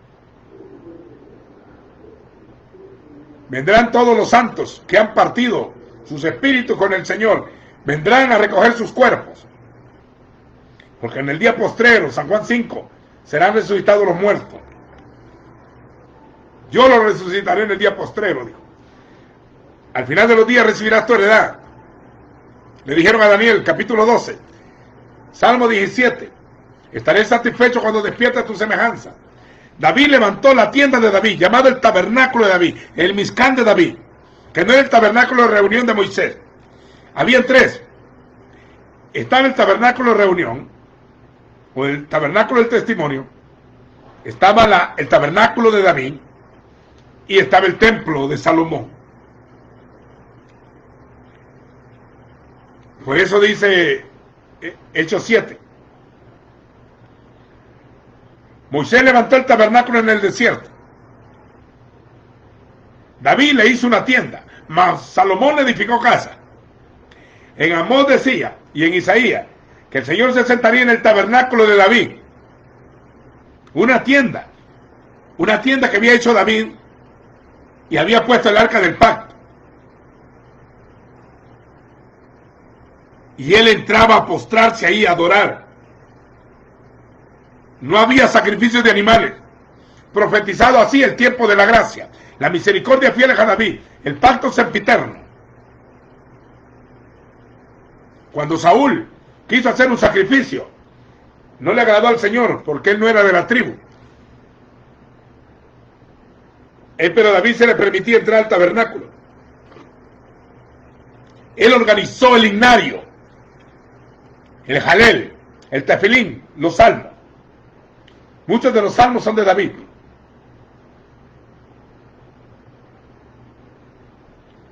Vendrán todos los santos que han partido sus espíritus con el Señor. Vendrán a recoger sus cuerpos. Porque en el día postrero, San Juan 5, serán resucitados los muertos. Yo los resucitaré en el día postrero, dijo. Al final de los días recibirás tu heredad. Le dijeron a Daniel, capítulo 12, Salmo 17, estaré satisfecho cuando despierta tu semejanza. David levantó la tienda de David, llamado el tabernáculo de David, el Mizcán de David, que no era el tabernáculo de reunión de Moisés. Habían 3. Estaba el tabernáculo de reunión, o el tabernáculo del testimonio, estaba el tabernáculo de David, y estaba el templo de Salomón. Por eso dice Hechos 7. Moisés levantó el tabernáculo en el desierto. David le hizo una tienda, mas Salomón edificó casa. En Amós decía, y en Isaías, que el Señor se sentaría en el tabernáculo de David. Una tienda que había hecho David y había puesto el arca del pacto. Y él entraba a postrarse ahí, a adorar. No había sacrificios de animales. Profetizado así el tiempo de la gracia. La misericordia fiel a David. El pacto sempiterno. Cuando Saúl quiso hacer un sacrificio, no le agradó al Señor, porque él no era de la tribu. Pero a David se le permitía entrar al tabernáculo. Él organizó el himnario, el jalel, el tefilín, los salmos. Muchos de los salmos son de David.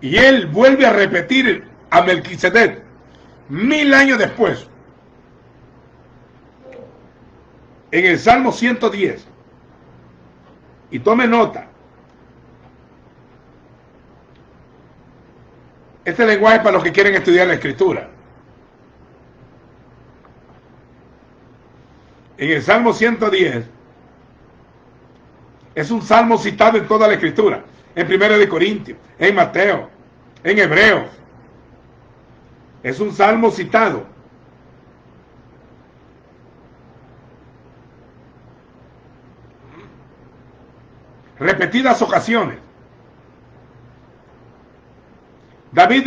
Y él vuelve a repetir a Melquisedec 1000 años después, en el Salmo 110. Y tome nota. Este lenguaje es para los que quieren estudiar la Escritura. En el Salmo 110 es un salmo citado en toda la Escritura, en 1 de Corintios, en Mateo, en Hebreos. Es un salmo citado. Repetidas ocasiones. David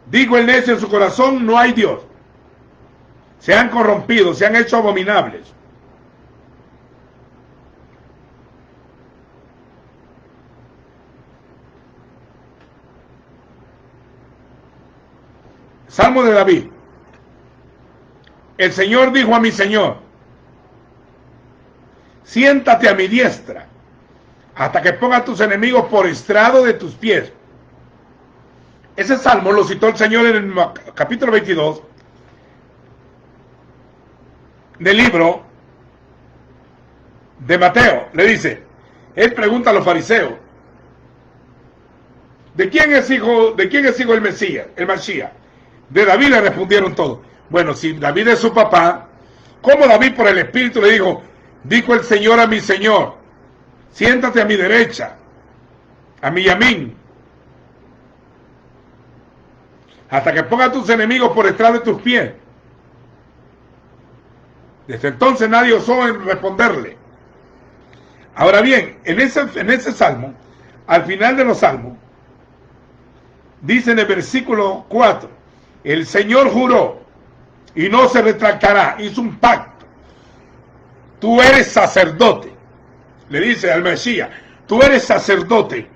dijo el necio en su corazón, no hay Dios. Se han corrompido, se han hecho abominables. Salmo de David. El Señor dijo a mi Señor: siéntate a mi diestra, hasta que ponga a tus enemigos por estrado de tus pies. Ese salmo lo citó el Señor en el capítulo 22 del libro de Mateo. Le dice, él pregunta a los fariseos, ¿de quién es hijo el Mesías, el Mashiach? De David, le respondieron todos. Bueno, si David es su papá, ¿cómo David por el Espíritu le dijo el Señor a mi Señor, siéntate a mi derecha, a mi yamín, hasta que ponga a tus enemigos por detrás de tus pies? Desde entonces nadie osó en responderle. Ahora bien, en ese salmo, al final de los salmos, dice en el versículo 4, el Señor juró y no se retractará, hizo un pacto. Tú eres sacerdote, le dice al Mesías, tú eres sacerdote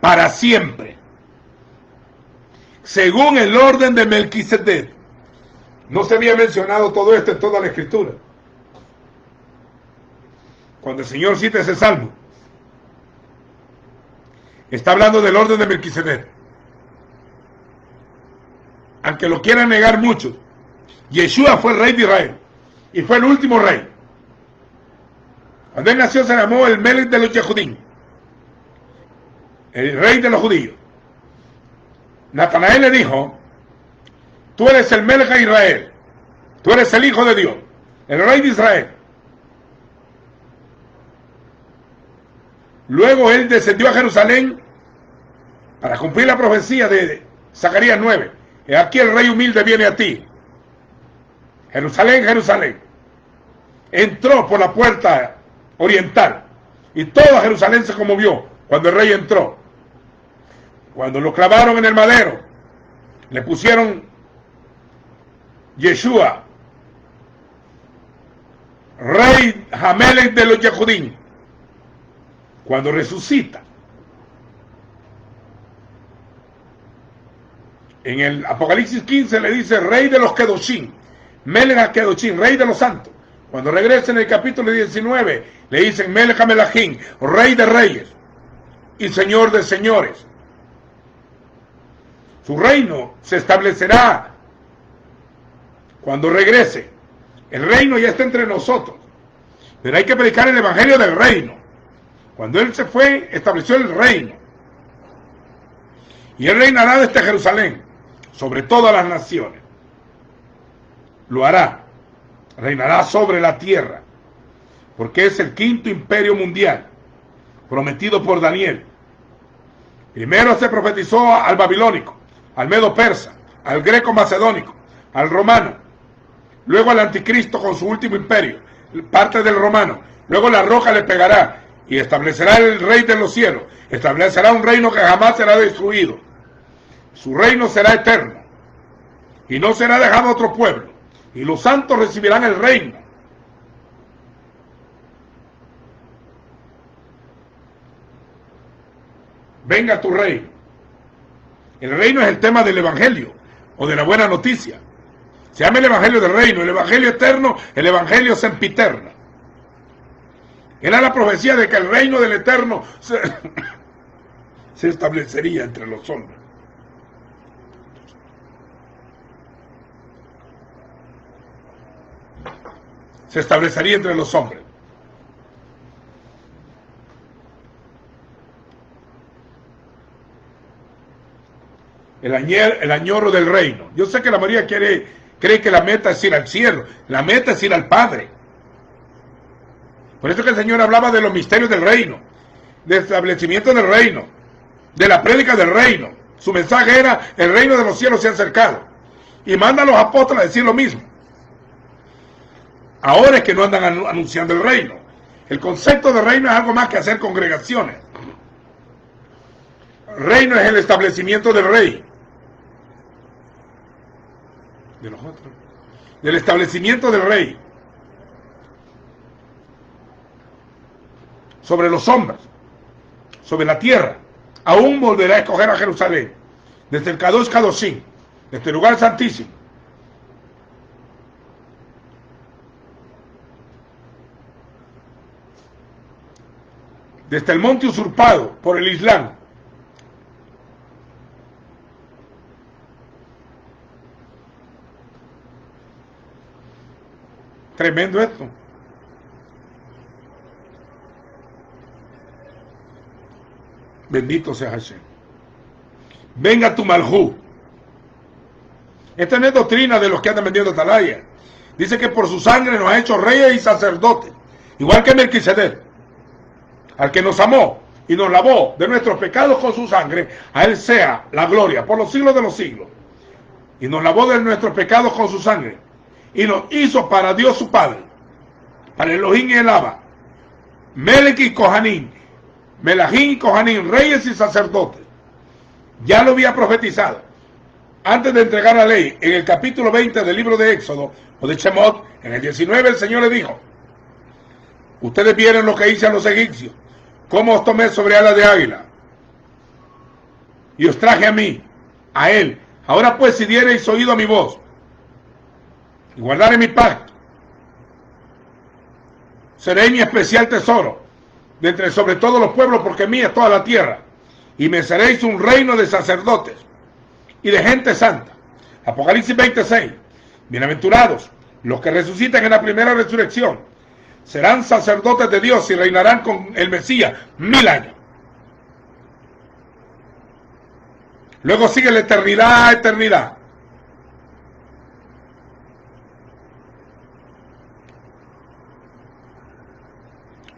para siempre, según el orden de Melquisedec. No se había mencionado todo esto en toda la Escritura. Cuando el Señor cita ese salmo, está hablando del orden de Melquisedec. Aunque lo quieran negar muchos, Yeshua fue el rey de Israel y fue el último rey. Cuando él nació se llamó el Melech de los Yehudim, el rey de los judíos. Natanael le dijo, tú eres el Melech de Israel, tú eres el Hijo de Dios, el rey de Israel. Luego él descendió a Jerusalén para cumplir la profecía de Zacarías 9. He aquí el rey humilde viene a ti. Jerusalén, Jerusalén. Entró por la puerta oriental y toda Jerusalén se conmovió cuando el rey entró. Cuando lo clavaron en el madero, le pusieron Yeshua, rey Hamelech de los Yehudim. Cuando resucita, en el Apocalipsis 15 le dice rey de los Kedoshim, Melech HaKedoshim, rey de los santos. Cuando regresa en el capítulo 19 le dicen Melech HaMelachim, rey de reyes y señor de señores. Su reino se establecerá cuando regrese. El reino ya está entre nosotros, pero hay que predicar el evangelio del reino. Cuando él se fue, estableció el reino. Y él reinará desde Jerusalén sobre todas las naciones. Lo hará. Reinará sobre la tierra, porque es el quinto imperio mundial prometido por Daniel. Primero se profetizó al babilónico, al medo persa, al greco macedónico, al romano, luego al anticristo con su último imperio, parte del romano. Luego la roca le pegará y establecerá el rey de los cielos, establecerá un reino que jamás será destruido. Su reino será eterno y no será dejado a otro pueblo, y los santos recibirán el reino. Venga tu reino. El reino es el tema del evangelio o de la buena noticia. Se llama el evangelio del reino, el evangelio eterno, el evangelio sempiterno. Era la profecía de que el reino del eterno se establecería entre los hombres. Se establecería entre los hombres. El añoro del reino. Yo sé que la mayoría cree que la meta es ir al cielo. La meta es ir al Padre. Por eso que el Señor hablaba de los misterios del reino, del establecimiento del reino, de la prédica del reino. Su mensaje era, el reino de los cielos se ha acercado. Y manda a los apóstoles a decir lo mismo. Ahora es que no andan anunciando el reino. El concepto de reino es algo más que hacer congregaciones. Reino es el establecimiento del rey. De los otros. Del establecimiento del rey. Sobre los hombres. Sobre la tierra. Aún volverá a escoger a Jerusalén. Desde el Kadosh Kadoshim. de este lugar santísimo. Desde el monte usurpado por el Islam. Tremendo esto. Bendito sea Hashem. Venga tu maljú. Esta no es doctrina de los que andan vendiendo atalaya. Dice que por su sangre nos ha hecho reyes y sacerdotes, igual que Melquisedec. Al que nos amó y nos lavó de nuestros pecados con su sangre, a él sea la gloria por los siglos de los siglos. Y nos lavó de nuestros pecados con su sangre, y nos hizo para Dios su Padre, para Elohim y el Abba, Melech y Kohanim, Melahim y Kohanim, reyes y sacerdotes. Ya lo había profetizado antes de entregar la ley en el capítulo 20 del libro de Éxodo, o de Shemot. En el 19 el Señor le dijo: ustedes vieron lo que hice a los egipcios, cómo os tomé sobre alas de águila, y os traje a mí, a él. Ahora pues, si diereis oído a mi voz, y guardaré mi pacto, seré mi especial tesoro, de entre sobre todos los pueblos, porque mía es toda la tierra, y me seréis un reino de sacerdotes, y de gente santa. Apocalipsis 26. Bienaventurados los que resucitan en la primera resurrección, serán sacerdotes de Dios y reinarán con el Mesías 1000 años. Luego sigue la eternidad a eternidad.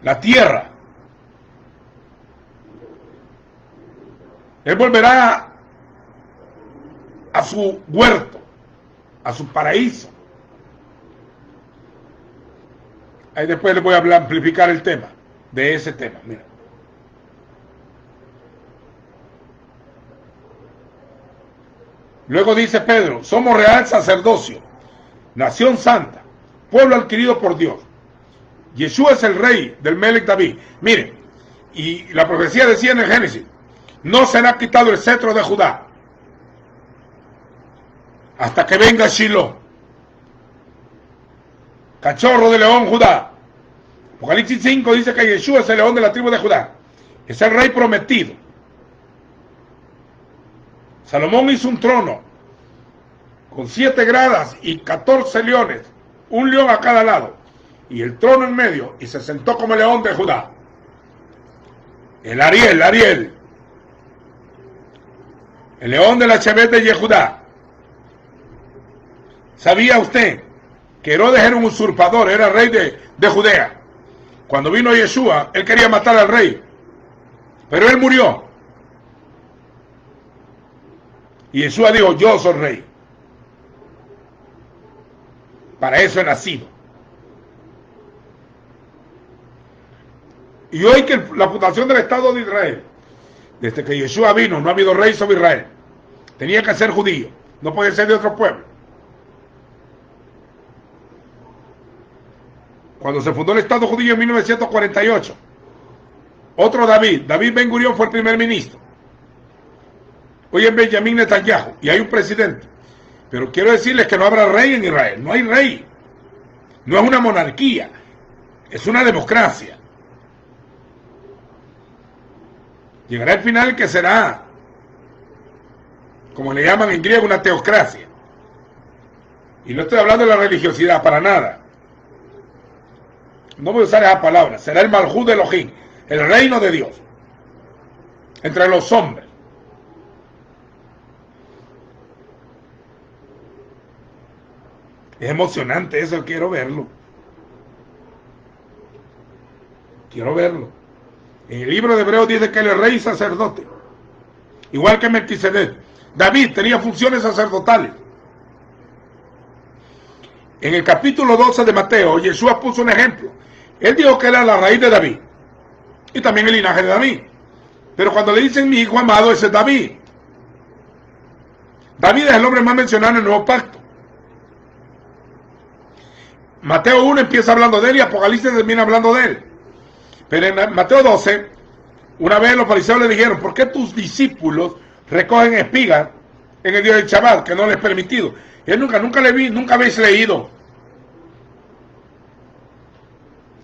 La tierra. Él volverá a su huerto, a su paraíso. Ahí después les voy a amplificar el tema, de ese tema. Mira. Luego dice Pedro: somos real sacerdocio, nación santa, pueblo adquirido por Dios. Yeshua es el rey del Melech David. Miren, y la profecía decía en el Génesis: no será quitado el cetro de Judá hasta que venga Shiloh, cachorro de león Judá. Apocalipsis 5 dice que Yeshua es el león de la tribu de Judá, es el rey prometido. Salomón hizo un trono con 7 gradas y 14 leones, un león a cada lado, y el trono en medio, y se sentó como el león de Judá. El Ariel, el león de la Shevet de Yehudá. ¿Sabía usted que Herodes era un usurpador, era rey de Judea? Cuando vino Yeshua, él quería matar al rey, pero él murió. Y Yeshua dijo: yo soy rey. Para eso he nacido. Y hoy que la fundación del Estado de Israel, desde que Yeshua vino, no ha habido rey sobre Israel. Tenía que ser judío, no puede ser de otro pueblo. Cuando se fundó el Estado judío en 1948, otro David Ben Gurión fue el primer ministro. Hoy es Benjamín Netanyahu y hay un presidente. Pero quiero decirles que no habrá rey en Israel. No hay rey. No es una monarquía. Es una democracia. Llegará el final que será, como le llaman en griego, una teocracia. Y no estoy hablando de la religiosidad para nada. No voy a usar esa palabra. Será el Malhut de Elohim, el reino de Dios entre los hombres. Es emocionante eso, quiero verlo. Quiero verlo. En el libro de Hebreos dice que él es rey y sacerdote, igual que Melquisedec. David tenía funciones sacerdotales. En el capítulo 12 de Mateo, Yeshua puso un ejemplo. Él dijo que era la raíz de David y también el linaje de David. Pero cuando le dicen mi hijo amado, ese es David. David es el hombre más mencionado en el Nuevo Pacto. Mateo 1 empieza hablando de él y Apocalipsis termina hablando de él. Pero en Mateo 12, una vez los fariseos le dijeron: ¿por qué tus discípulos recogen espigas en el día del Shabbat, que no les es permitido. Él nunca habéis leído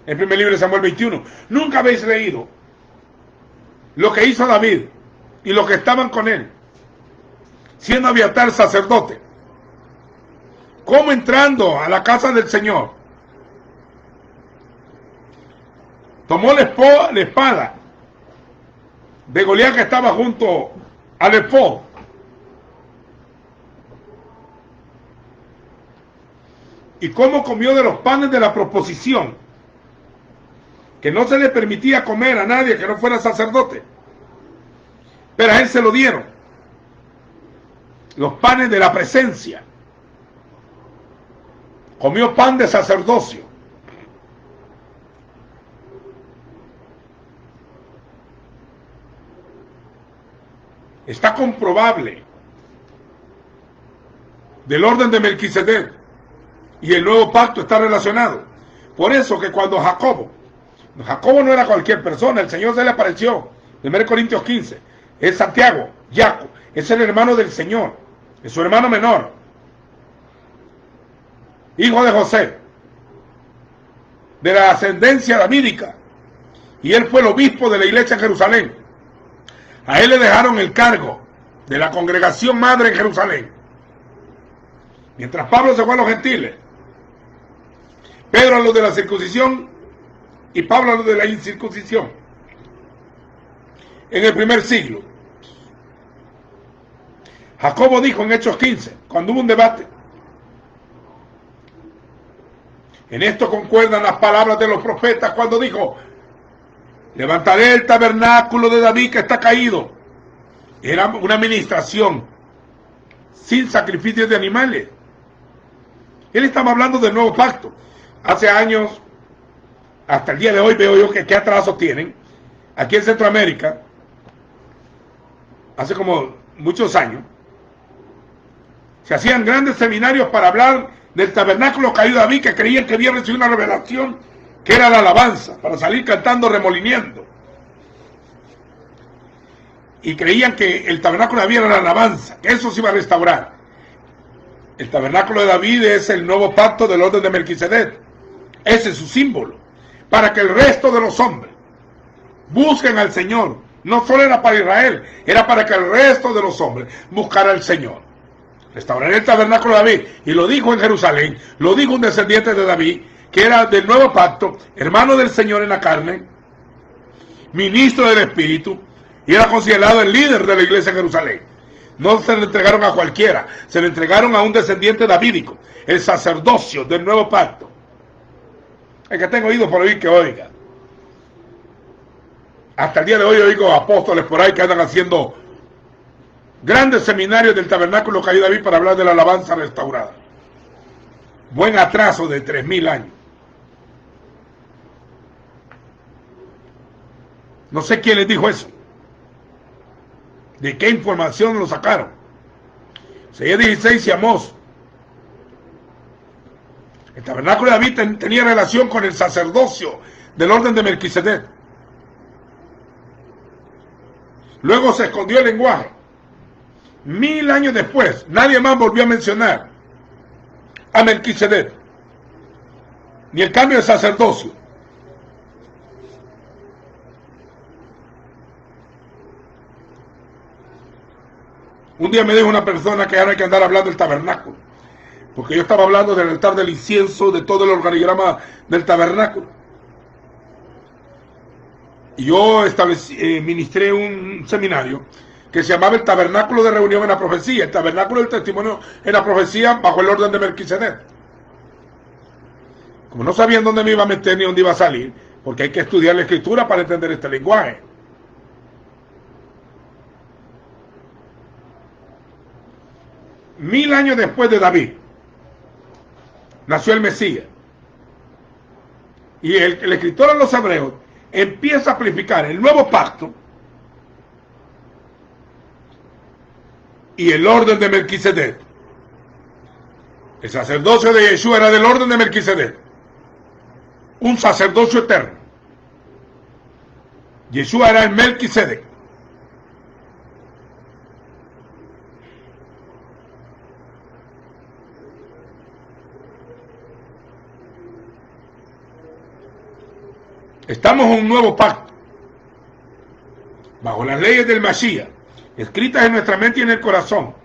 el primer libro de Samuel 21. Nunca habéis leído lo que hizo David y los que estaban con él, siendo Abiatar sacerdote, como entrando a la casa del Señor, tomó la espada de Goliat que estaba junto al efod, y cómo comió de los panes de la proposición, que no se le permitía comer a nadie que no fuera sacerdote, pero a él se lo dieron, los panes de la presencia. Comió pan de sacerdocio. Está comprobable del orden de Melquisedec, y el nuevo pacto está relacionado. Por eso que cuando Jacobo no era cualquier persona, el Señor se le apareció, 1 Corintios 15, es Santiago, Jacob, es el hermano del Señor, es su hermano menor, hijo de José, de la ascendencia davídica, y él fue el obispo de la iglesia en Jerusalén. A él le dejaron el cargo de la congregación madre en Jerusalén, mientras Pablo se fue a los gentiles, Pedro a los de la circuncisión y Pablo a los de la incircuncisión, en el primer siglo. Jacobo dijo en Hechos 15, cuando hubo un debate: en esto concuerdan las palabras de los profetas cuando dijo: levantaré el tabernáculo de David que está caído. Era una administración sin sacrificios de animales. Él estaba hablando del nuevo pacto. Hace años, hasta el día de hoy veo yo que qué atrasos tienen. Aquí en Centroamérica, hace como muchos años, se hacían grandes seminarios para hablar del tabernáculo caído de David, que creían que había recibido una revelación que era la alabanza, para salir cantando, remolineando. Y creían que el tabernáculo de David era la alabanza, que eso se iba a restaurar. El tabernáculo de David es el nuevo pacto del orden de Melquisedec. Ese es su símbolo, para que el resto de los hombres busquen al Señor. No solo era para Israel, era para que el resto de los hombres buscara al Señor. Restauraré el tabernáculo de David, y lo dijo en Jerusalén, lo dijo un descendiente de David, que era del nuevo pacto, hermano del Señor en la carne, ministro del Espíritu, y era considerado el líder de la iglesia en Jerusalén. No se le entregaron a cualquiera, se le entregaron a un descendiente davídico, el sacerdocio del nuevo pacto. El que tengo oído por oír, que oiga. Hasta el día de hoy oigo apóstoles por ahí que andan haciendo grandes seminarios del tabernáculo caído de David para hablar de la alabanza restaurada. Buen atraso de 3000 años. No sé quién les dijo eso. ¿De qué información lo sacaron? Isaías 16 y Amós. El tabernáculo de David tenía relación con el sacerdocio del orden de Melquisedec. Luego se escondió el lenguaje. 1000 años después, nadie más volvió a mencionar a Melquisedec, ni el cambio de sacerdocio. Un día me dijo una persona que ahora hay que andar hablando del tabernáculo, porque yo estaba hablando del altar del incienso, de todo el organigrama del tabernáculo. Y yo ministré un seminario que se llamaba el tabernáculo de reunión en la profecía, el tabernáculo del testimonio en la profecía bajo el orden de Melquisedec. Como no sabían dónde me iba a meter ni dónde iba a salir, porque hay que estudiar la escritura para entender este lenguaje. Mil años después de David, nació el Mesías. Y el escritor a los hebreos empieza a amplificar el nuevo pacto y el orden de Melquisedec. El sacerdocio de Yeshua era del orden de Melquisedec, un sacerdocio eterno. Yeshua era el Melquisedec. Estamos en un nuevo pacto, bajo las leyes del Mashiach, escritas en nuestra mente y en el corazón,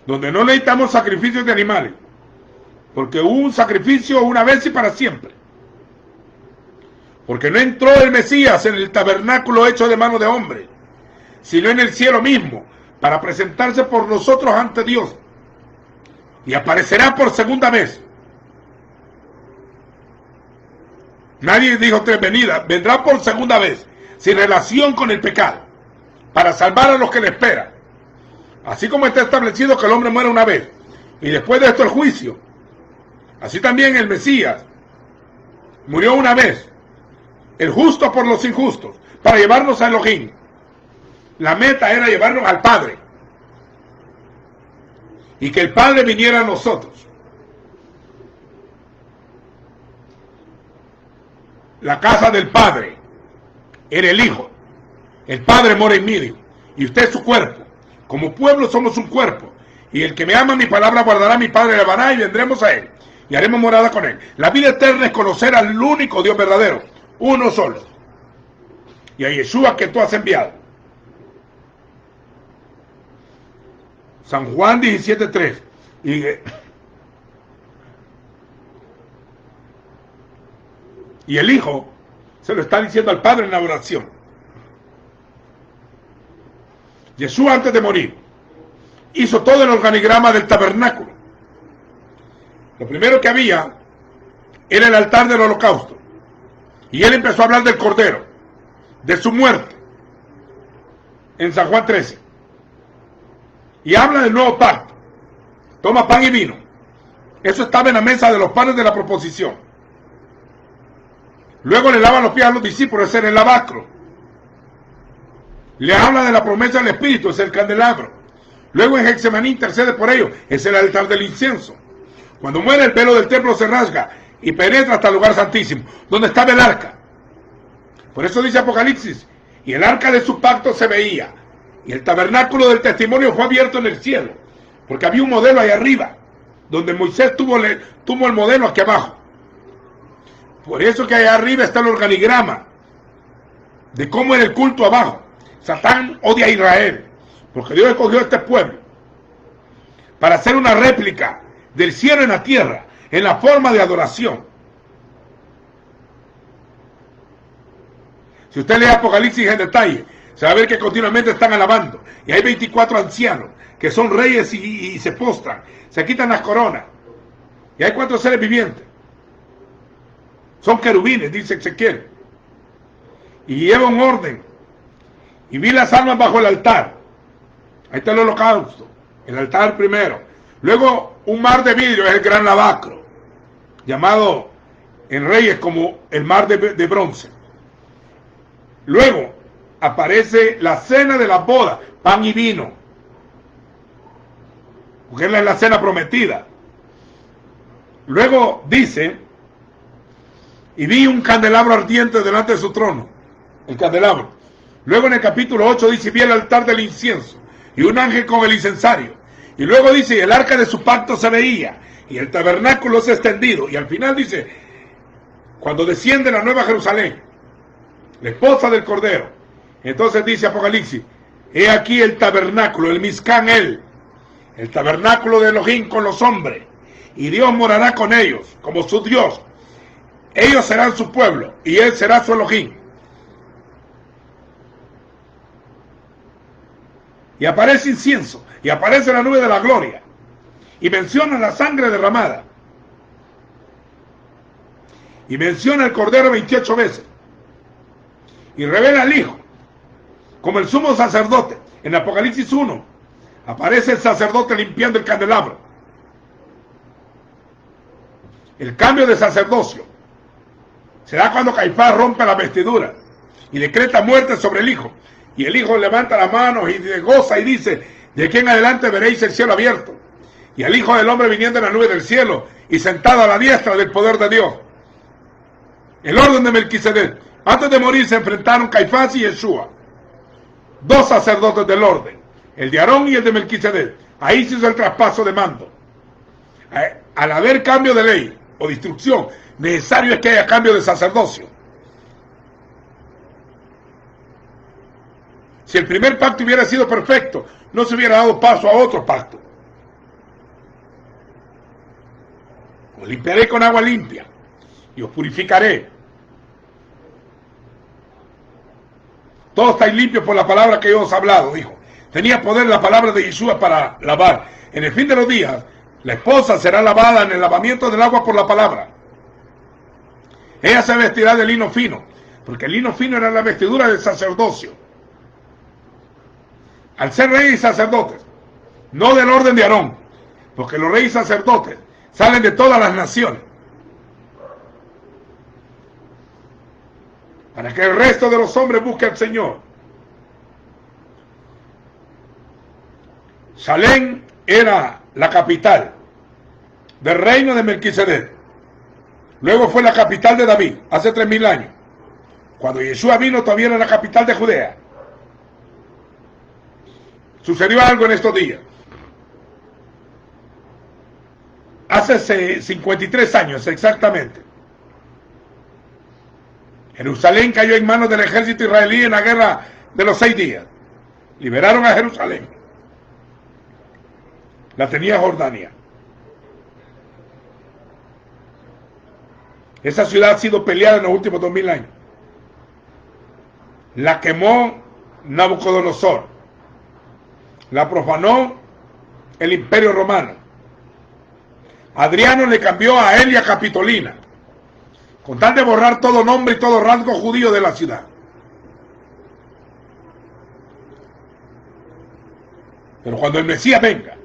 donde no necesitamos sacrificios de animales, porque hubo un sacrificio una vez y para siempre. Porque no entró el Mesías en el tabernáculo hecho de mano de hombre, sino en el cielo mismo, para presentarse por nosotros ante Dios. Y aparecerá por segunda vez. Nadie dijo tres venidas, vendrá por segunda vez, sin relación con el pecado, para salvar a los que le esperan. Así como está establecido que el hombre muere una vez, y después de esto el juicio, así también el Mesías murió una vez, el justo por los injustos, para llevarnos a Elohim. La meta era llevarnos al Padre, y que el Padre viniera a nosotros. La casa del Padre era el Hijo. El Padre mora en medio, y usted es su cuerpo. Como pueblo somos un cuerpo, y el que me ama mi palabra guardará, mi Padre le amará, y vendremos a él, y haremos morada con él. La vida eterna es conocer al único Dios verdadero, uno solo, y a Yeshua que tú has enviado. San Juan 17:3. Y el Hijo se lo está diciendo al Padre en la oración. Yeshua, antes de morir, hizo todo el organigrama del tabernáculo. Lo primero que había era el altar del holocausto, y él empezó a hablar del Cordero, de su muerte, en San Juan 13, y habla del nuevo pacto. Toma pan y vino. Eso estaba en la mesa de los panes de la proposición. Luego le lava los pies a los discípulos, ese era el lavacro. Le habla de la promesa del Espíritu, es el candelabro. Luego en Getsemaní intercede por ellos, es el altar del incienso. Cuando muere, el velo del templo se rasga y penetra hasta el lugar santísimo, donde estaba el arca. Por eso dice Apocalipsis, y el arca de su pacto se veía, y el tabernáculo del testimonio fue abierto en el cielo, porque había un modelo ahí arriba, donde Moisés tuvo el modelo aquí abajo. Por eso que allá arriba está el organigrama de cómo era el culto abajo. Satán odia a Israel, porque Dios escogió a este pueblo para hacer una réplica del cielo en la tierra, en la forma de adoración. Si usted lee Apocalipsis en detalle, se va a ver que continuamente están alabando. Y hay 24 ancianos que son reyes y se postran, se quitan las coronas. Y hay 4 seres vivientes. Son querubines, dice Ezequiel. Y lleva un orden. Y vi las almas bajo el altar. Ahí está el holocausto, el altar primero. Luego un mar de vidrio, es el gran lavacro, llamado en Reyes como el mar de bronce. Luego aparece la cena de la boda, pan y vino, porque es la cena prometida. Luego dice, y vi un candelabro ardiente delante de su trono, el candelabro. Luego en el capítulo 8 dice, vi el altar del incienso, y un ángel con el incensario. Y luego dice, el arca de su pacto se veía, y el tabernáculo se extendido. Y al final dice, cuando desciende la nueva Jerusalén, la esposa del Cordero. Entonces dice Apocalipsis, he aquí el tabernáculo, el Mizcán el tabernáculo de Elohim con los hombres, y Dios morará con ellos, como su Dios. Ellos serán su pueblo, y él será su Elohim. Y aparece incienso, y aparece la nube de la gloria, y menciona la sangre derramada, y menciona el Cordero 28 veces, y revela al Hijo, como el sumo sacerdote. En Apocalipsis 1, aparece el sacerdote limpiando el candelabro. El cambio de sacerdocio se da cuando Caifás rompe la vestidura, y decreta muerte sobre el Hijo. Y el Hijo levanta las manos y goza y dice, de aquí en adelante veréis el cielo abierto, y al Hijo del Hombre viniendo en la nube del cielo, y sentado a la diestra del poder de Dios. El orden de Melquisedec. Antes de morir se enfrentaron Caifás y Yeshua, 2 sacerdotes del orden, el de Aarón y el de Melquisedec. Ahí se hizo el traspaso de mando. Al haber cambio de ley o de instrucción, necesario es que haya cambio de sacerdocio. Si el primer pacto hubiera sido perfecto, no se hubiera dado paso a otro pacto. Os limpiaré con agua limpia y os purificaré. Todos estáis limpios por la palabra que yo os he hablado, dijo. Tenía poder la palabra de Yeshua para lavar. En el fin de los días, la esposa será lavada en el lavamiento del agua por la palabra. Ella se vestirá de lino fino, porque el lino fino era la vestidura del sacerdocio. Al ser reyes y sacerdotes, no del orden de Aarón, porque los reyes y sacerdotes salen de todas las naciones, para que el resto de los hombres busque al Señor. Salem era la capital del reino de Melquisedec. Luego fue la capital de David, hace 3000 años. Cuando Yeshua vino, todavía era la capital de Judea. Sucedió algo en estos días. Hace 53 años exactamente, Jerusalén cayó en manos del ejército israelí en la guerra de los 6 días. Liberaron a Jerusalén. La tenía Jordania. Esa ciudad ha sido peleada en los últimos 2000 años. La quemó Nabucodonosor. La profanó el Imperio Romano. Adriano le cambió a Elia Capitolina, con tal de borrar todo nombre y todo rasgo judío de la ciudad. Pero cuando el Mesías venga,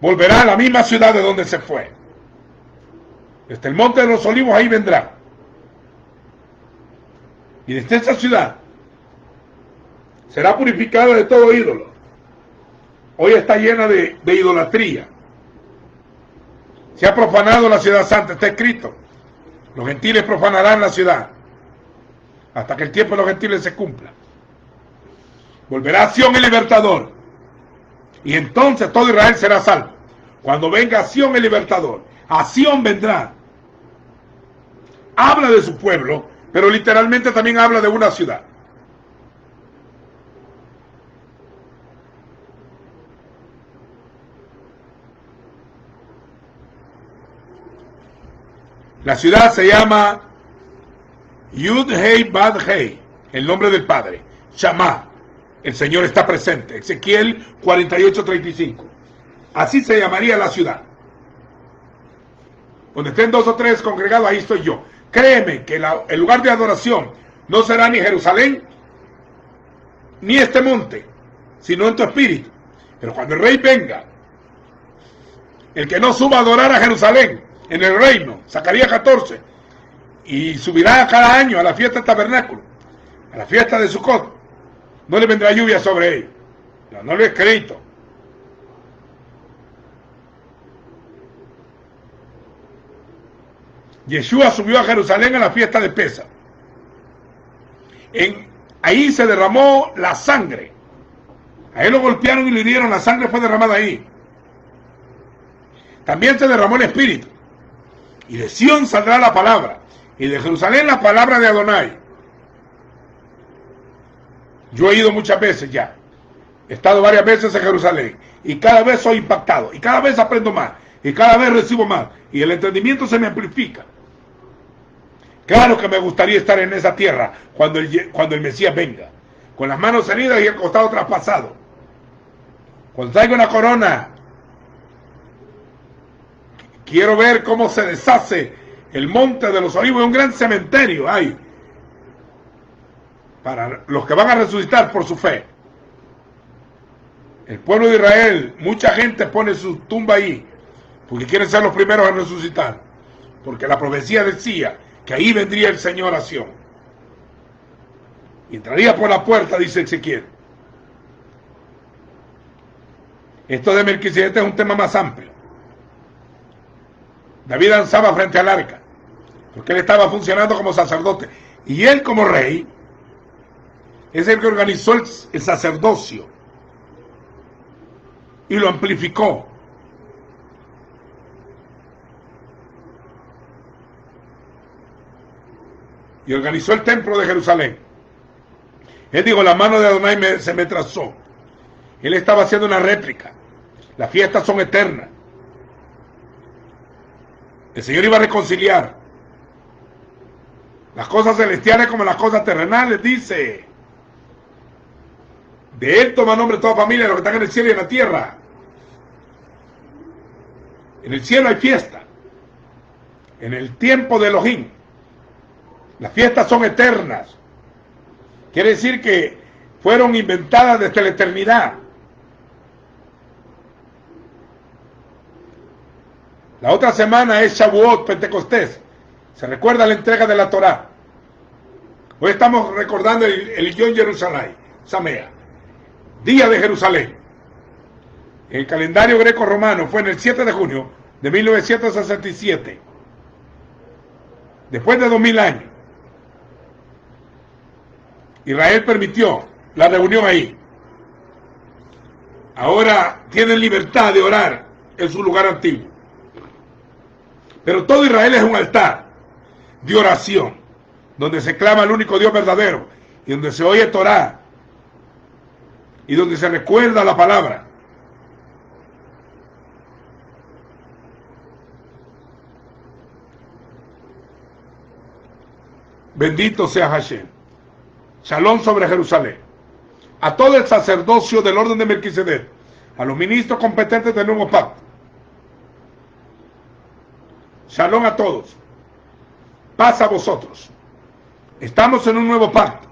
volverá a la misma ciudad de donde se fue. Desde el Monte de los Olivos ahí vendrá. Y desde esa ciudad será purificada de todo ídolo. Hoy está llena de idolatría. Se ha profanado la ciudad santa, está escrito. Los gentiles profanarán la ciudad hasta que el tiempo de los gentiles se cumpla. Volverá a Sión el libertador. Y entonces todo Israel será salvo. Cuando venga a Sión el libertador, a Sión vendrá. Habla de su pueblo, pero literalmente también habla de una ciudad. La ciudad se llama Yud Hei Bad Hei, el nombre del Padre. Shammah, el Señor está presente. Ezequiel 48:35. Así se llamaría la ciudad. Donde estén 2 o 3 congregados, ahí estoy yo. Créeme que el lugar de adoración no será ni Jerusalén, ni este monte, sino en tu espíritu. Pero cuando el rey venga, el que no suba a adorar a Jerusalén, en el reino, Zacarías 14, y subirá cada año a la fiesta del tabernáculo, a la fiesta de Sucot, no le vendrá lluvia sobre él. No lo he escrito. Yeshua subió a Jerusalén a la fiesta de Pesa. Ahí se derramó la sangre. A él lo golpearon y le hirieron, la sangre fue derramada ahí. También se derramó el Espíritu. Y de Sión saldrá la palabra, y de Jerusalén la palabra de Adonai. Yo he ido muchas veces ya. He estado varias veces en Jerusalén, y cada vez soy impactado, y cada vez aprendo más, y cada vez recibo más, y el entendimiento se me amplifica. Claro que me gustaría estar en esa tierra cuando el Mesías venga, con las manos heridas y el costado traspasado. Cuando traiga una corona, quiero ver cómo se deshace el monte de los olivos, un gran cementerio hay para los que van a resucitar por su fe. El pueblo de Israel, mucha gente pone su tumba ahí, porque quieren ser los primeros en resucitar, porque la profecía decía que ahí vendría el Señor a Sión. Y entraría por la puerta, dice Ezequiel. Esto de Melquisedec es un tema más amplio. David danzaba frente al arca, porque él estaba funcionando como sacerdote. Y él como rey es el que organizó el sacerdocio y lo amplificó. Y organizó el templo de Jerusalén. Él dijo, la mano de Adonai se me trazó. Él estaba haciendo una réplica. Las fiestas son eternas. El Señor iba a reconciliar las cosas celestiales como las cosas terrenales, dice. De Él toma nombre toda familia, los que están en el cielo y en la tierra. En el cielo hay fiesta. En el tiempo de Elohim. Las fiestas son eternas. Quiere decir que fueron inventadas desde la eternidad. La otra semana es Shavuot, Pentecostés. Se recuerda la entrega de la Torá. Hoy estamos recordando el Yom Jerusalén, Samea, Día de Jerusalén. El calendario greco-romano fue en el 7 de junio de 1967. Después de 2000 años. Israel permitió la reunión ahí. Ahora tienen libertad de orar en su lugar antiguo. Pero todo Israel es un altar de oración, donde se clama al único Dios verdadero, y donde se oye Torá, y donde se recuerda la palabra. Bendito sea Hashem. Shalom sobre Jerusalén. A todo el sacerdocio del orden de Melquisedec, a los ministros competentes del nuevo pacto. Shalom a todos. Paz a vosotros. Estamos en un nuevo pacto.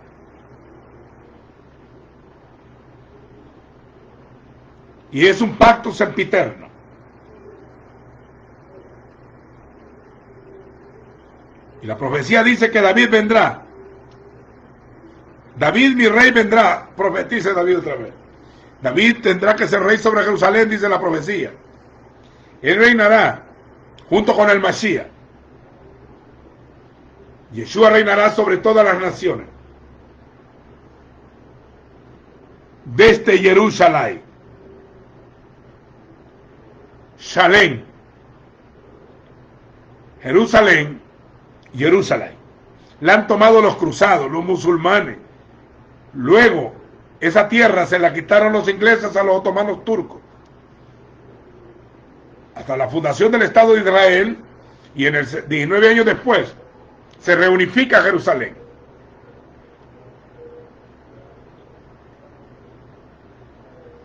Y es un pacto sempiterno. Y la profecía dice que David vendrá. David, mi rey, vendrá. Profetice David otra vez. David tendrá que ser rey sobre Jerusalén, dice la profecía. Él reinará junto con el Mashiach. Yeshua reinará sobre todas las naciones. Desde Jerusalén. Shalem. Jerusalén. Jerusalén. La han tomado los cruzados, los musulmanes. Luego, esa tierra se la quitaron los ingleses a los otomanos turcos. Hasta la fundación del Estado de Israel, y en el 19 años después, se reunifica Jerusalén.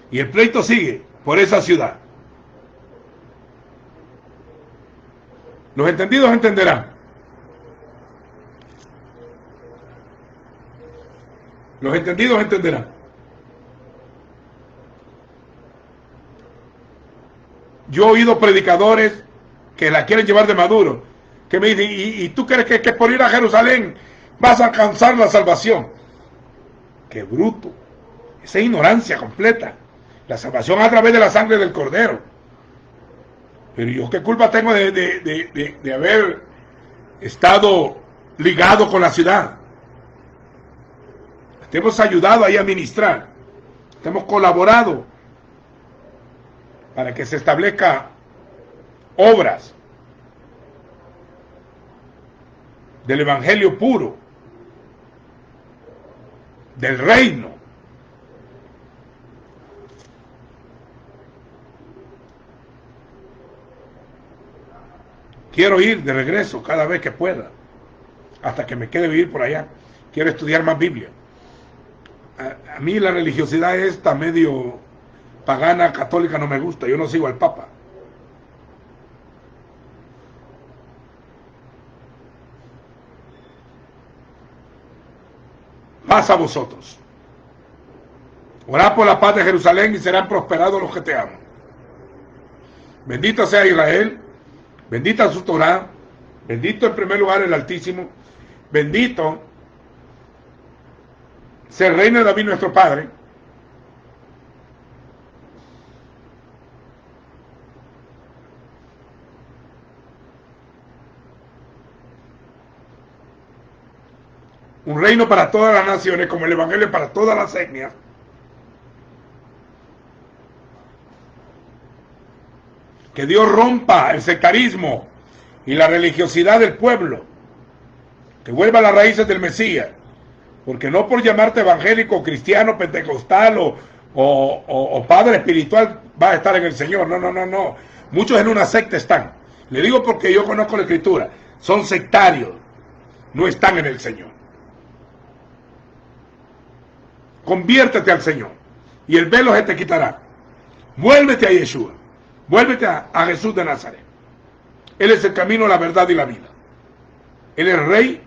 Y el pleito sigue por esa ciudad. Los entendidos entenderán. Los entendidos entenderán. Yo he oído predicadores que la quieren llevar de Maduro, que me dicen, ¿y tú crees que por ir a Jerusalén vas a alcanzar la salvación? ¡Qué bruto! Esa ignorancia completa. La salvación a través de la sangre del Cordero. Pero yo qué culpa tengo de haber estado ligado con la ciudad. Te hemos ayudado ahí a ministrar. Te hemos colaborado para que se establezca obras del evangelio puro, del reino. Quiero ir de regreso cada vez que pueda, hasta que me quede vivir por allá. Quiero estudiar más Biblia. A mí la religiosidad esta medio pagana, católica, no me gusta. Yo no sigo al Papa. Paz a vosotros. Orad por la paz de Jerusalén y serán prosperados los que te aman. Bendito sea Israel, bendita su Torá, bendito en primer lugar el Altísimo, bendito sea el reino de David nuestro Padre. Un reino para todas las naciones, como el evangelio para todas las etnias. Que Dios rompa el sectarismo y la religiosidad del pueblo. Que vuelva a las raíces del Mesías. Porque no por llamarte evangélico, cristiano, pentecostal o padre espiritual vas a estar en el Señor. No, no, no, no. Muchos en una secta están. Le digo porque yo conozco la Escritura. Son sectarios. No están en el Señor. Conviértete al Señor y el velo se te quitará. Vuélvete a Yeshua. Vuélvete a Jesús de Nazaret. Él es el camino, la verdad y la vida. Él es el rey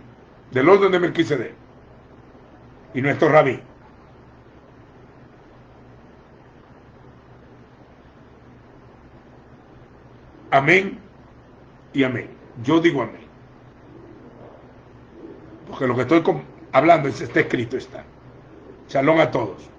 del orden de Melquisedec y nuestro rabí. Amén y amén. Yo digo amén. Porque lo que estoy hablando está escrito, está. Shalom a todos.